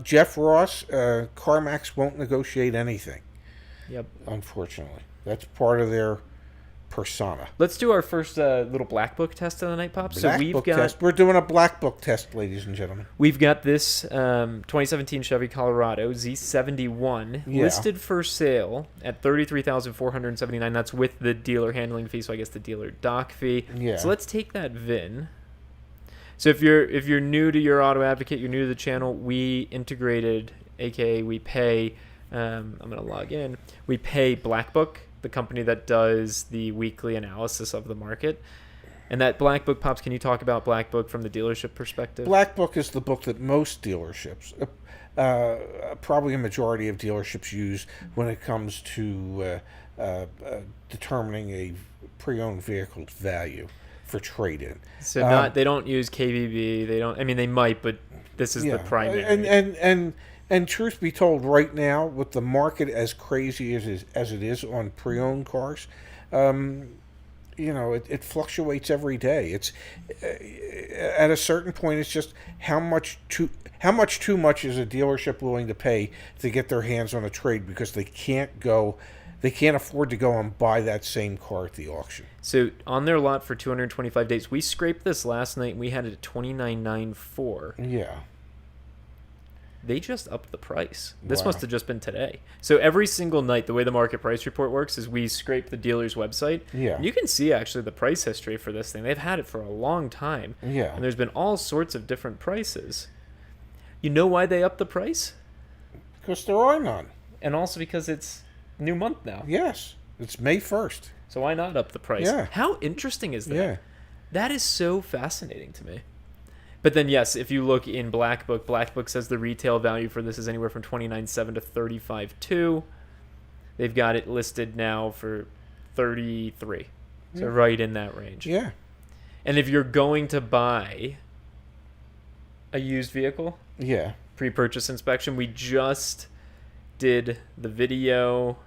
Speaker 1: Jeff Ross, CarMax won't negotiate anything.
Speaker 2: Yep.
Speaker 1: Unfortunately. That's part of their persona.
Speaker 2: Let's do our first little black book test of the night, Pop.
Speaker 1: Black book test. We're doing a black book test, ladies and gentlemen.
Speaker 2: We've got this 2017 Chevy Colorado Z71 listed for sale at $33,479. That's with the dealer handling fee, so I guess the dealer dock fee.
Speaker 1: Yeah.
Speaker 2: So let's take that VIN. So if you're new to Your Auto Advocate, you're new to the channel, we integrated, aka we pay. I'm gonna log in. We pay Black Book, the company that does the weekly analysis of the market. And that Black Book, Pops, can you talk about Black Book from the dealership perspective?
Speaker 1: Black Book is the book that most dealerships, probably a majority of dealerships, use when it comes to determining a pre-owned vehicle's value for trade-in.
Speaker 2: So they don't use KBB. They don't. I mean, they might, but this is the primary.
Speaker 1: And truth be told, right now, with the market as crazy as it is on pre-owned cars, it fluctuates every day. It's at a certain point, it's just how much too much is a dealership willing to pay to get their hands on a trade, because they can't afford to go and buy that same car at the auction.
Speaker 2: So on their lot for 225 days, we scraped this last night and we had it at $29,940.
Speaker 1: Yeah.
Speaker 2: They just upped the price. This must have just been today. So every single night, the way the market price report works is we scrape the dealer's website.
Speaker 1: Yeah.
Speaker 2: And you can see actually the price history for this thing. They've had it for a long time.
Speaker 1: Yeah.
Speaker 2: And there's been all sorts of different prices. You know why they upped the price?
Speaker 1: Because there are none.
Speaker 2: And also because it's new month now.
Speaker 1: Yes. It's May 1st.
Speaker 2: So why not up the price?
Speaker 1: Yeah.
Speaker 2: How interesting is that?
Speaker 1: Yeah.
Speaker 2: That is so fascinating to me. But then, yes, if you look in Black Book says the retail value for this is anywhere from $29,700 to $35,200. They've got it listed now for $33,000. So right in that range.
Speaker 1: Yeah.
Speaker 2: And if you're going to buy a used vehicle, pre-purchase inspection, we just did the video.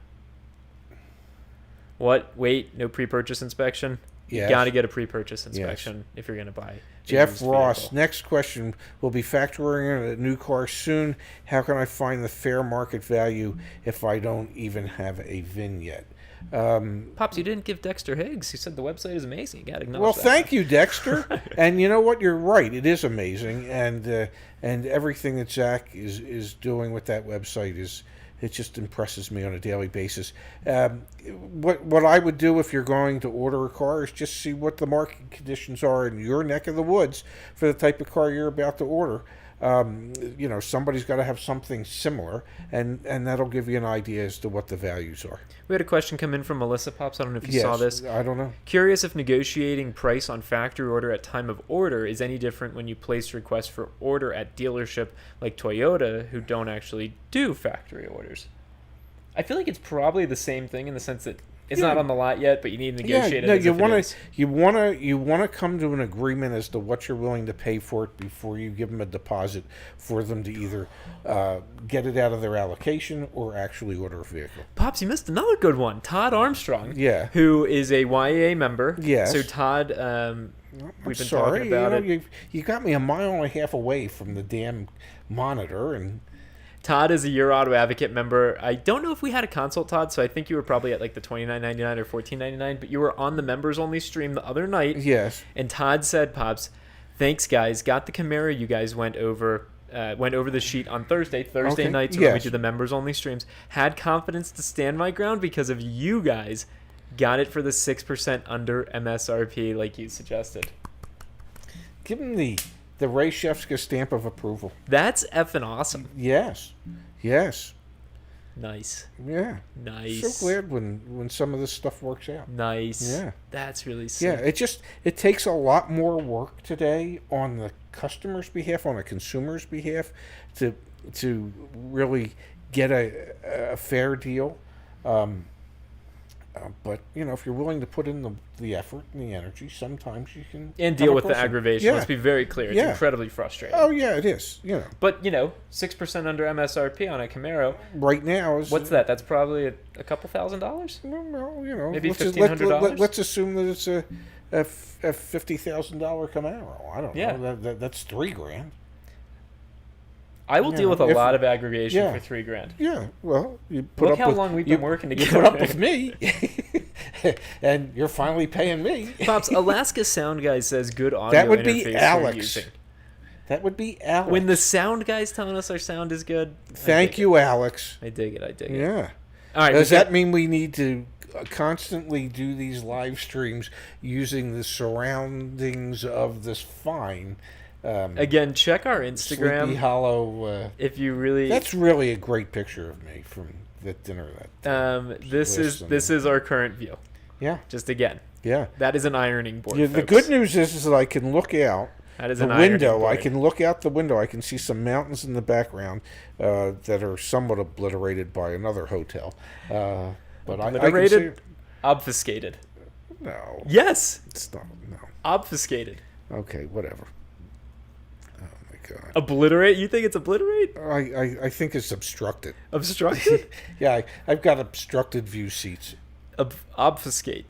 Speaker 2: What? Wait, no pre-purchase inspection? You got to get a pre-purchase inspection if you're going to buy.
Speaker 1: Jeff Ross, next question. Will be factoring in a new car soon. How can I find the fair market value if I don't even have a VIN yet?
Speaker 2: Pops, you didn't give Dexter Higgs. He said the website is amazing. You got to acknowledge
Speaker 1: well,
Speaker 2: that.
Speaker 1: thank you, Dexter. And you know what? You're right. It is amazing. And everything that Zach is doing with that website it just impresses me on a daily basis. What I would do if you're going to order a car is just see what the market conditions are in your neck of the woods for the type of car you're about to order. Somebody's got to have something similar, and that'll give you an idea as to what the values are.
Speaker 2: We had a question come in from Melissa, Pops. I don't know if you saw this.
Speaker 1: I don't know.
Speaker 2: Curious if negotiating price on factory order at time of order is any different when you place requests for order at dealership like Toyota, who don't actually do factory orders. I feel like it's probably the same thing in the sense that it's not on the lot yet, but you need to negotiate
Speaker 1: no,
Speaker 2: it.
Speaker 1: you want to come to an agreement as to what you're willing to pay for it before you give them a deposit for them to either get it out of their allocation or actually order a vehicle.
Speaker 2: Pops, you missed another good one. Todd Armstrong,
Speaker 1: Yeah.
Speaker 2: who is a YA member.
Speaker 1: Yes.
Speaker 2: So Todd, we've been talking about it.
Speaker 1: You got me a mile and a half away from the damn monitor, and
Speaker 2: Todd is a Your Auto Advocate member. I don't know if we had a consult, Todd, so I think you were probably at like the $29.99 or $14.99, but you were on the members only stream the other night.
Speaker 1: Yes.
Speaker 2: And Todd said, Pops, thanks guys. Got the Camaro you guys went over the sheet on Thursday
Speaker 1: Okay,
Speaker 2: nights when we do the members only streams. Had confidence to stand my ground because of you guys. Got it for the 6% under MSRP like you suggested.
Speaker 1: give him the Ray Shefska stamp of approval.
Speaker 2: That's effing awesome.
Speaker 1: Yes. Yes.
Speaker 2: Nice.
Speaker 1: Yeah.
Speaker 2: Nice.
Speaker 1: So glad when some of this stuff works out.
Speaker 2: Nice.
Speaker 1: Yeah.
Speaker 2: That's really sick.
Speaker 1: Yeah, it takes a lot more work today on the customer's behalf, on a consumer's behalf, to really get a fair deal. But if you're willing to put in the effort and the energy, sometimes you can
Speaker 2: deal with the aggravation.
Speaker 1: Yeah.
Speaker 2: Let's be very clear; it's incredibly frustrating.
Speaker 1: Oh yeah, it is.
Speaker 2: But 6% under MSRP on a Camaro
Speaker 1: right now is
Speaker 2: what's that? That's probably a couple $1,000s.
Speaker 1: Well,
Speaker 2: maybe
Speaker 1: $1,500. Let's assume that it's a $50,000 Camaro. I don't know. That's $3,000.
Speaker 2: I will deal with a lot of aggravation for $3,000.
Speaker 1: Yeah, well, you put
Speaker 2: Look
Speaker 1: up
Speaker 2: how
Speaker 1: with,
Speaker 2: long we've been working together.
Speaker 1: You put up with me, and you're finally paying me.
Speaker 2: Pops, Alaska Sound Guy says good audio.
Speaker 1: That would
Speaker 2: interface
Speaker 1: be Alex.
Speaker 2: using.
Speaker 1: That would be Alex.
Speaker 2: When the sound guy's telling us our sound is good.
Speaker 1: Thank you, Alex.
Speaker 2: I dig it.
Speaker 1: Yeah.
Speaker 2: All right.
Speaker 1: Does that mean we need to constantly do these live streams using the surroundings of this fine?
Speaker 2: Again, check our Instagram.
Speaker 1: Sleepy Hollow.
Speaker 2: If you really,
Speaker 1: that's really a great picture of me from the dinner.
Speaker 2: This is our current view.
Speaker 1: Yeah.
Speaker 2: Just again.
Speaker 1: Yeah.
Speaker 2: That is an ironing board.
Speaker 1: Yeah, the good news is that I can look out the window. I can look out the window. I can see some mountains in the background that are somewhat obliterated by another hotel. But
Speaker 2: obliterated,
Speaker 1: I can see
Speaker 2: obfuscated.
Speaker 1: No.
Speaker 2: Yes.
Speaker 1: It's not. No.
Speaker 2: Obfuscated.
Speaker 1: Okay. Whatever. God.
Speaker 2: Obliterate? You think it's obliterate?
Speaker 1: I think it's obstructed.
Speaker 2: Obstructed?
Speaker 1: Yeah, I've got obstructed view seats.
Speaker 2: Obfuscate.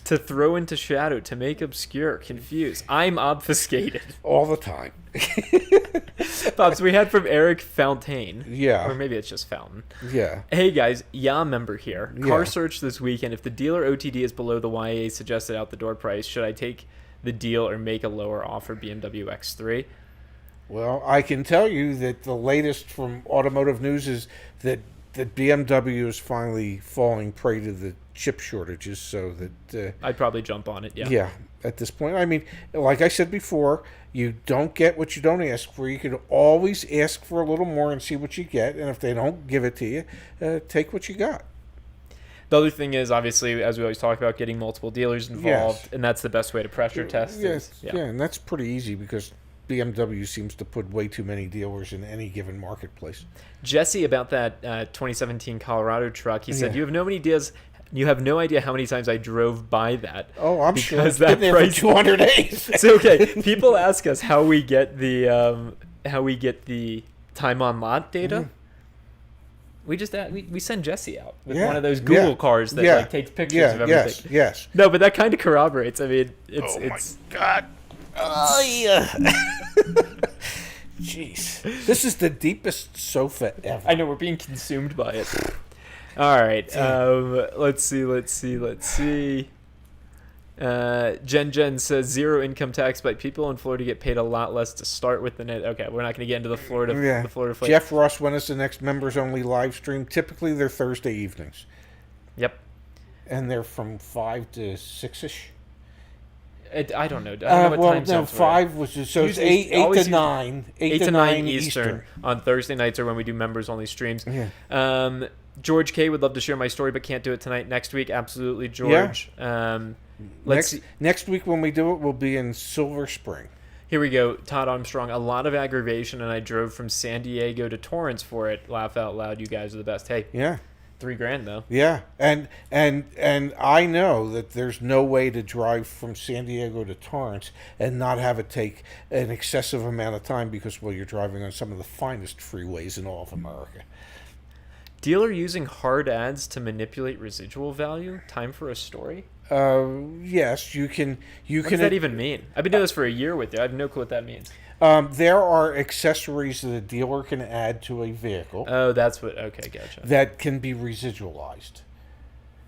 Speaker 2: To throw into shadow, to make obscure, confuse. I'm obfuscated.
Speaker 1: All the time.
Speaker 2: Pops, we had from Eric Fontaine.
Speaker 1: Yeah.
Speaker 2: Or maybe it's just Fountain.
Speaker 1: Yeah.
Speaker 2: Hey guys, member here. Car search this weekend. If the dealer OTD is below the YA suggested out the door price, should I take the deal or make a lower offer BMW X3?
Speaker 1: Well, I can tell you that the latest from Automotive News is that BMW is finally falling prey to the chip shortages, so that...
Speaker 2: I'd probably jump on it, yeah.
Speaker 1: Yeah, at this point. I mean, like I said before, you don't get what you don't ask for. You can always ask for a little more and see what you get, and if they don't give it to you, take what you got.
Speaker 2: The other thing is, obviously, as we always talk about, getting multiple dealers involved, and that's the best way to pressure test.
Speaker 1: Yeah, and that's pretty easy because BMW seems to put way too many dealers in any given marketplace.
Speaker 2: Jesse, about that 2017 Colorado truck, he said, you have no idea how many times I drove by that.
Speaker 1: Oh, I'm sure.
Speaker 2: It's been
Speaker 1: there for 200 days.
Speaker 2: It's okay. People ask us how we get the time on lot data. Mm-hmm. We send Jesse out with one of those Google cars that takes pictures of everything.
Speaker 1: Yes.
Speaker 2: No, but that kind of corroborates. I mean,
Speaker 1: it's my God. Oh, yeah. Jeez. This is the deepest sofa ever.
Speaker 2: I know, we're being consumed by it. All right. Let's see. Jen says 0 income tax, but people in Florida get paid a lot less to start with than it. Okay, we're not going to get into the Florida flight.
Speaker 1: Jeff Ross, when is the next members only live stream? Typically, they're Thursday evenings.
Speaker 2: Yep.
Speaker 1: And they're from 5 to 6-ish.
Speaker 2: I don't know. I don't know what time zones
Speaker 1: 5 was so it's 8 to 9. 8 to 9 Eastern
Speaker 2: on Thursday nights, or when we do members only streams.
Speaker 1: Yeah.
Speaker 2: George K would love to share my story, but can't do it tonight. Next week, absolutely, George.
Speaker 1: Yeah. Next week when we do it, we'll be in Silver Spring.
Speaker 2: Here we go. Todd Armstrong. A lot of aggravation, and I drove from San Diego to Torrance for it. Laugh out loud. You guys are the best. Hey.
Speaker 1: Yeah.
Speaker 2: $3,000 though.
Speaker 1: Yeah, and I know that there's no way to drive from San Diego to Torrance and not have it take an excessive amount of time because, well, you're driving on some of the finest freeways in all of America.
Speaker 2: Dealer using hard ads to manipulate residual value. Time for a story.
Speaker 1: Yes, you can.
Speaker 2: What does that even mean? I've been doing this for a year with you. I have no clue what that means.
Speaker 1: There are accessories that a dealer can add to a vehicle.
Speaker 2: Oh, that's what. Okay, gotcha.
Speaker 1: That can be residualized.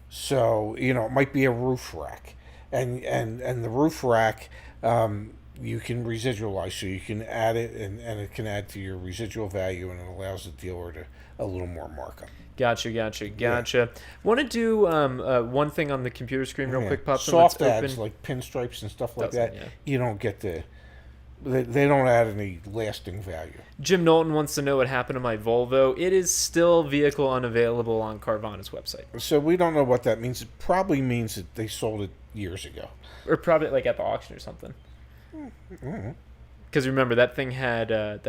Speaker 1: So it might be a roof rack, and the roof rack you can residualize, so you can add it, and it can add to your residual value, and it allows the dealer to a little more markup.
Speaker 2: Gotcha. Yeah. Want to do one thing on the computer screen real quick, Pop?
Speaker 1: Soft ads like pinstripes and stuff like that.
Speaker 2: Yeah.
Speaker 1: You don't get the. They don't add any lasting value.
Speaker 2: Jim Knowlton wants to know what happened to my Volvo. It is still vehicle unavailable on Carvana's website.
Speaker 1: So we don't know what that means. It probably means that they sold it years ago.
Speaker 2: Or probably like at the auction or something. Because remember, that thing had a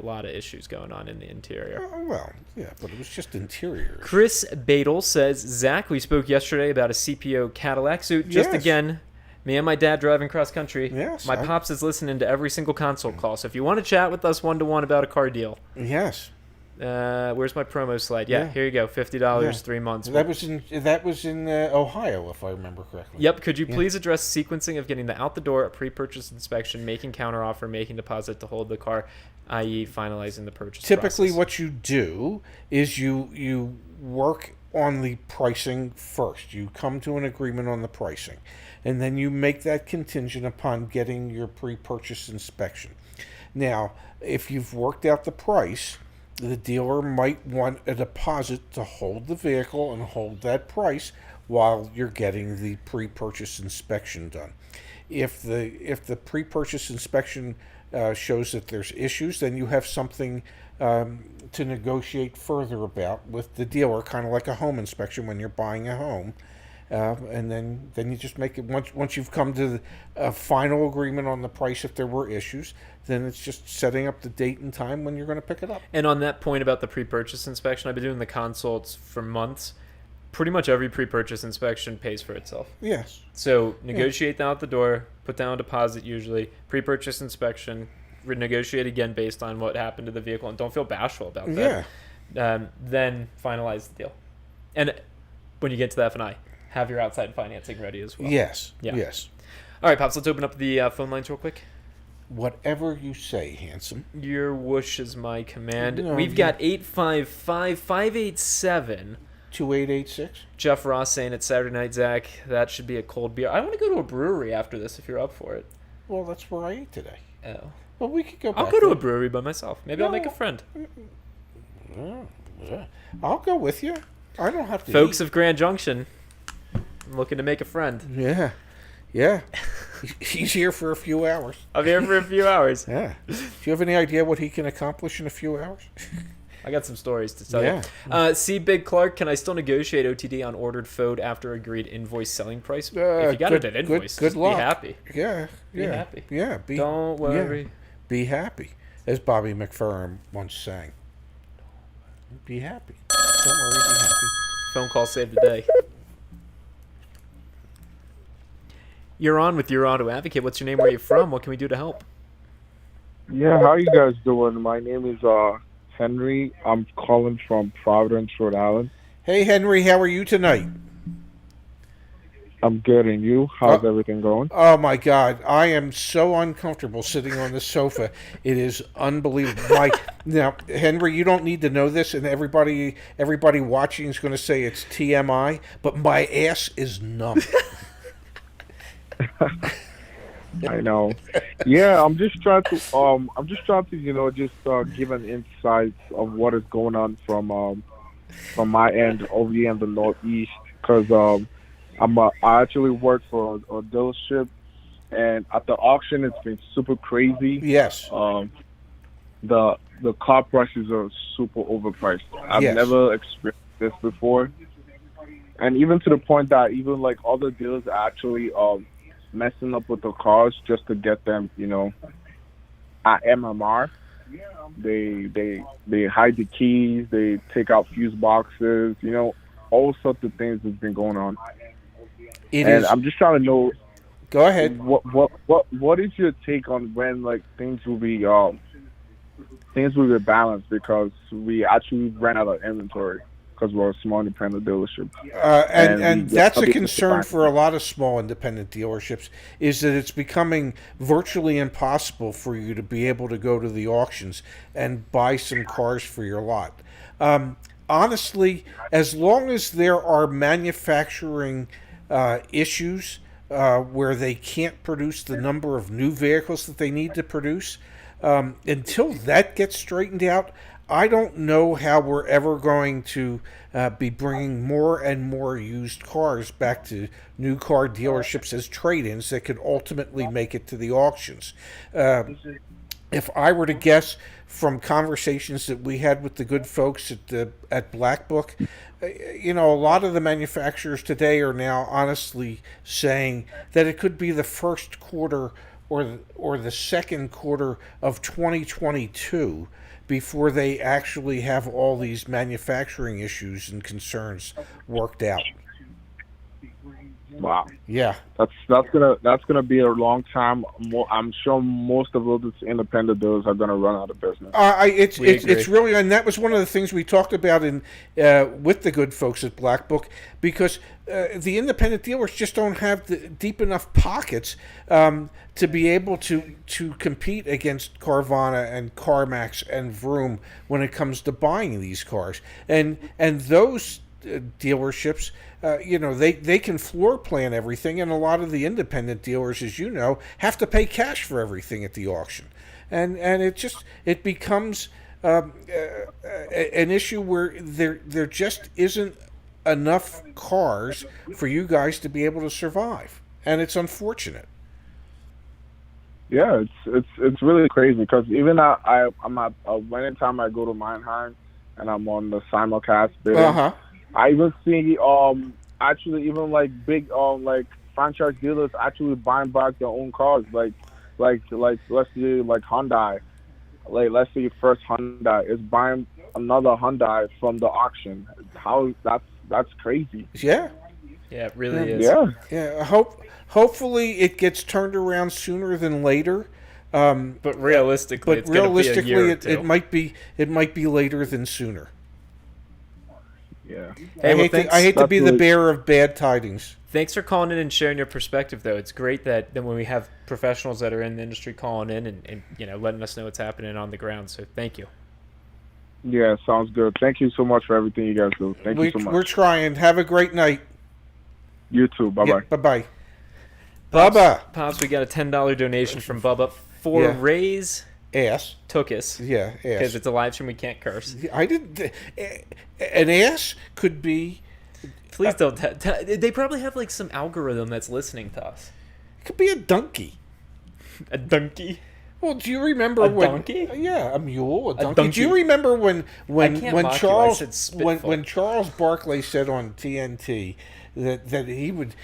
Speaker 2: lot of issues going on in the interior.
Speaker 1: Well, yeah, but it was just interior.
Speaker 2: Chris Badel says, Zach, we spoke yesterday about a CPO Cadillac suit. Just again, me and my dad driving cross country.
Speaker 1: Yes.
Speaker 2: My pops is listening to every single console call. So if you want to chat with us one-to-one about a car deal.
Speaker 1: Yes.
Speaker 2: Where's my promo slide? Yeah, here you go. $50, 3 months.
Speaker 1: That was in Ohio, if I remember correctly.
Speaker 2: Yep. Could you please address sequencing of getting the out the door, a pre-purchase inspection, making counteroffer, making deposit to hold the car, i.e., finalizing the purchase
Speaker 1: Typically,
Speaker 2: process?
Speaker 1: what you do is you work on the pricing first. You come to an agreement on the pricing, and then you make that contingent upon getting your pre-purchase inspection. Now, if you've worked out the price, the dealer might want a deposit to hold the vehicle and hold that price while you're getting the pre-purchase inspection done. If the pre-purchase inspection shows that there's issues, then you have something to negotiate further about with the dealer, kind of like a home inspection when you're buying a home. And then you just make it, once you've come to a final agreement on the price, if there were issues, then it's just setting up the date and time when you're going to pick it up.
Speaker 2: And on that point about the pre-purchase inspection, I've been doing the consults for months. Pretty much every pre-purchase inspection pays for itself.
Speaker 1: Yes.
Speaker 2: So negotiate down at the door, put down a deposit usually, pre-purchase inspection, renegotiate again based on what happened to the vehicle, and don't feel bashful about that.
Speaker 1: Yeah.
Speaker 2: Then finalize the deal. And when you get to the F&I, have your outside financing ready as well.
Speaker 1: Yes.
Speaker 2: Yeah.
Speaker 1: Yes.
Speaker 2: All right, Pops, let's open up the phone lines real quick.
Speaker 1: Whatever you say, handsome.
Speaker 2: Your whoosh is my command.
Speaker 1: No,
Speaker 2: We've got 855-587.
Speaker 1: 2886.
Speaker 2: Jeff Ross saying it's Saturday night, Zach. That should be a cold beer. I want to go to a brewery after this if you're up for it.
Speaker 1: Well, that's where I ate today.
Speaker 2: Oh.
Speaker 1: Well, we could go back.
Speaker 2: I'll go to a brewery by myself. Maybe I'll make a friend.
Speaker 1: I'll go with you. I don't have to
Speaker 2: Folks
Speaker 1: eat.
Speaker 2: of Grand Junction, I'm looking to make a friend.
Speaker 1: Yeah. Yeah. He's here for a few hours.
Speaker 2: I'm here for a few hours.
Speaker 1: Yeah. Do you have any idea what he can accomplish in a few hours?
Speaker 2: I got some stories to tell you. C. Big Clark, can I still negotiate OTD on ordered Fode after agreed invoice selling price? If you got it at invoice,
Speaker 1: good luck.
Speaker 2: be happy.
Speaker 1: Yeah.
Speaker 2: Be happy.
Speaker 1: Yeah.
Speaker 2: Don't worry.
Speaker 1: Yeah, be happy. As Bobby McFerrin once sang. Be happy. Don't worry, be happy.
Speaker 2: Phone call saved the day. You're on with your auto advocate. What's your name? Where are you from? What can we do to help?
Speaker 13: Yeah, how you guys doing? My name is Henry. I'm calling from Providence, Rhode Island.
Speaker 1: Hey, Henry, how are you tonight?
Speaker 13: I'm good, and you? How's everything going?
Speaker 1: Oh, my God. I am so uncomfortable sitting on the sofa. It is unbelievable. Now, Henry, you don't need to know this, and everybody watching is going to say it's TMI, but my ass is numb.
Speaker 13: I know. Yeah, I'm just trying to give an insight of what is going on from my end over here in the Northeast, because I actually work for a dealership, and at the auction it's been super crazy.
Speaker 1: Yes.
Speaker 13: The car prices are super overpriced. I've never experienced this before, and even to the point that even like other dealers are actually messing up with the cars just to get them, at MMR. They hide the keys. They take out fuse boxes. You know, all sorts of things that's been going on. I'm just trying to know.
Speaker 1: Go ahead.
Speaker 13: What is your take on when like things will be balanced because we actually ran out of inventory because we're a small independent dealership.
Speaker 1: And that's a concern for a lot of small independent dealerships, is that it's becoming virtually impossible for you to be able to go to the auctions and buy some cars for your lot. Honestly, as long as there are manufacturing issues where they can't produce the number of new vehicles that they need to produce, until that gets straightened out, I don't know how we're ever going to be bringing more and more used cars back to new car dealerships as trade-ins that could ultimately make it to the auctions. If I were to guess from conversations that we had with the good folks at Black Book, you know, a lot of the manufacturers today are now honestly saying that it could be the first quarter or the second quarter of 2022 before they actually have all these manufacturing issues and concerns worked out.
Speaker 13: Wow.
Speaker 1: Yeah.
Speaker 13: That's gonna be a long time. I'm sure most of those independent dealers are gonna run out of business.
Speaker 1: It's really, and that was one of the things we talked about in with the good folks at Black Book, because the independent dealers just don't have the deep enough pockets to be able to compete against Carvana and CarMax and Vroom when it comes to buying these cars, and those dealerships, you know, they can floor plan everything, and a lot of the independent dealers, as you know, have to pay cash for everything at the auction, and it becomes an issue where there just isn't enough cars for you guys to be able to survive, and it's unfortunate.
Speaker 13: Yeah, it's really crazy because even I'm at anytime I go to Mannheim and I'm on the simulcast bidding. I even see actually even like big like franchise dealers actually buying back their own cars, like let's say like Hyundai, like let's say first Hyundai is buying another Hyundai from the auction. How that's crazy.
Speaker 1: Yeah.
Speaker 2: Yeah, it really is.
Speaker 1: Yeah. Hopefully it gets turned around sooner than later.
Speaker 2: But realistically,
Speaker 1: it might be later than sooner.
Speaker 13: Yeah.
Speaker 2: Hey,
Speaker 1: I hate to be the bearer of bad tidings.
Speaker 2: Thanks for calling in and sharing your perspective, though. It's great that when we have professionals that are in the industry calling in and you know, letting us know what's happening on the ground. So thank you.
Speaker 13: Yeah, sounds good. Thank you so much for everything you guys do. Thank you so much.
Speaker 1: We're trying. Have a great night.
Speaker 13: You too. Bye-bye.
Speaker 1: Yeah, bye-bye. Bubba.
Speaker 2: Pops, we got a $10 donation from Bubba for Ray's
Speaker 1: ass.
Speaker 2: Tookus.
Speaker 1: Yeah, ass.
Speaker 2: Because it's a live stream, we can't curse.
Speaker 1: I didn't. An ass could be.
Speaker 2: Please don't. They probably have like some algorithm that's listening to us.
Speaker 1: It could be a donkey.
Speaker 2: A donkey?
Speaker 1: Well, do you remember
Speaker 2: a
Speaker 1: when?
Speaker 2: Donkey?
Speaker 1: Yeah, a mule, a donkey. Do you remember when Charles Barkley said on TNT that he would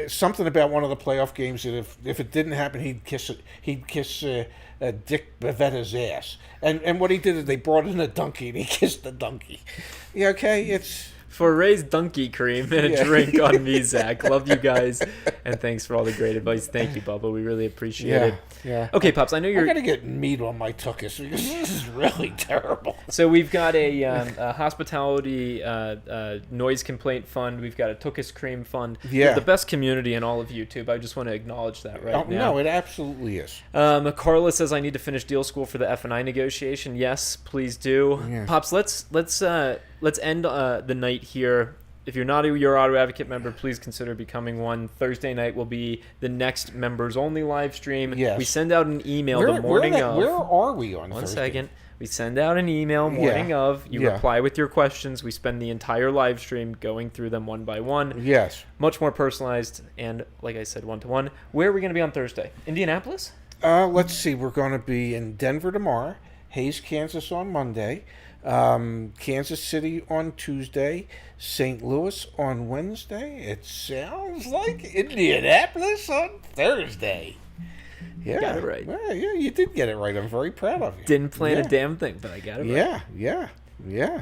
Speaker 1: something about one of the playoff games that if it didn't happen he'd kiss Dick Bavetta's ass, and what he did is they brought in a donkey and he kissed the donkey. Yeah, okay, it's.
Speaker 2: For Ray's donkey cream and a drink on me, Zach. Love you guys, and thanks for all the great advice. Thank you, Bubba. We really appreciate it.
Speaker 1: Yeah.
Speaker 2: Okay, Pops, I know you're.
Speaker 1: I gotta get meat on my tuchus because this is really terrible.
Speaker 2: So we've got a hospitality noise complaint fund. We've got a tuchus cream fund.
Speaker 1: Yeah.
Speaker 2: We have the best community in all of YouTube. I just want to acknowledge that now.
Speaker 1: No, it absolutely is.
Speaker 2: Carla says I need to finish deal school for the F&I negotiation. Yes, please do.
Speaker 1: Yeah.
Speaker 2: Pops, let's end the night here. If you're not a Your Auto Advocate member, please consider becoming one. Thursday night will be the next members-only live stream.
Speaker 1: Yes.
Speaker 2: We send out an email the morning of.
Speaker 1: Where are we on
Speaker 2: One
Speaker 1: Thursday?
Speaker 2: second. We send out an email morning of. You reply with your questions. We spend the entire live stream going through them one by one.
Speaker 1: Yes.
Speaker 2: Much more personalized and, like I said, one-to-one. Where are we going to be on Thursday? Indianapolis?
Speaker 1: Let's see. We're going to be in Denver tomorrow, Hayes, Kansas on Monday, Kansas City on Tuesday, St. Louis on Wednesday. It sounds like Indianapolis on Thursday. Yeah.
Speaker 2: Got it right.
Speaker 1: Well, yeah, you did get it right. I'm very proud of you.
Speaker 2: Didn't plan
Speaker 1: Yeah.
Speaker 2: a damn thing, but I got it right.
Speaker 1: Yeah.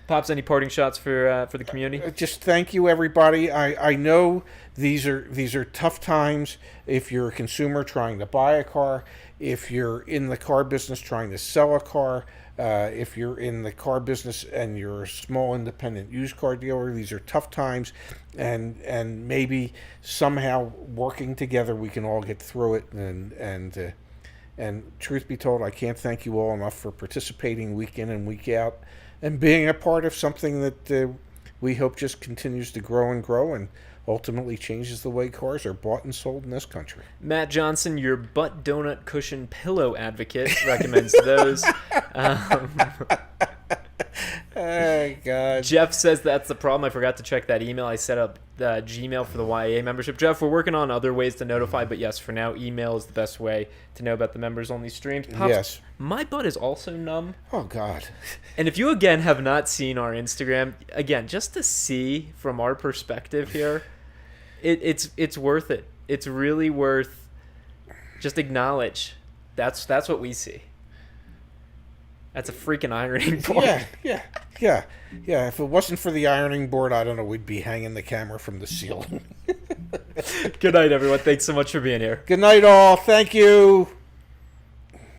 Speaker 2: Pops, any parting shots for the community?
Speaker 1: Just thank you, everybody. I know these are tough times. If you're a consumer trying to buy a car, if you're in the car business trying to sell a car, if you're in the car business and you're a small independent used car dealer, these are tough times, and maybe somehow working together we can all get through it. And truth be told, I can't thank you all enough for participating week in and week out, and being a part of something that we hope just continues to grow and ultimately changes the way cars are bought and sold in this country.
Speaker 2: Matt Johnson, your butt donut cushion pillow advocate, recommends those.
Speaker 1: Oh, God.
Speaker 2: Jeff says that's the problem. I forgot to check that email. I set up the Gmail for the YA membership. Jeff, we're working on other ways to notify, but yes, for now, email is the best way to know about the members-only streams. Pops,
Speaker 1: Yes.
Speaker 2: My butt is also numb.
Speaker 1: Oh, God.
Speaker 2: And if you, again, have not seen our Instagram, again, just to see from our perspective here, it's worth it. It's really worth just acknowledge. That's what we see. That's a freaking ironing board.
Speaker 1: Yeah. If it wasn't for the ironing board, I don't know, we'd be hanging the camera from the ceiling.
Speaker 2: Good night, everyone. Thanks so much for being here.
Speaker 1: Good night, all. Thank you.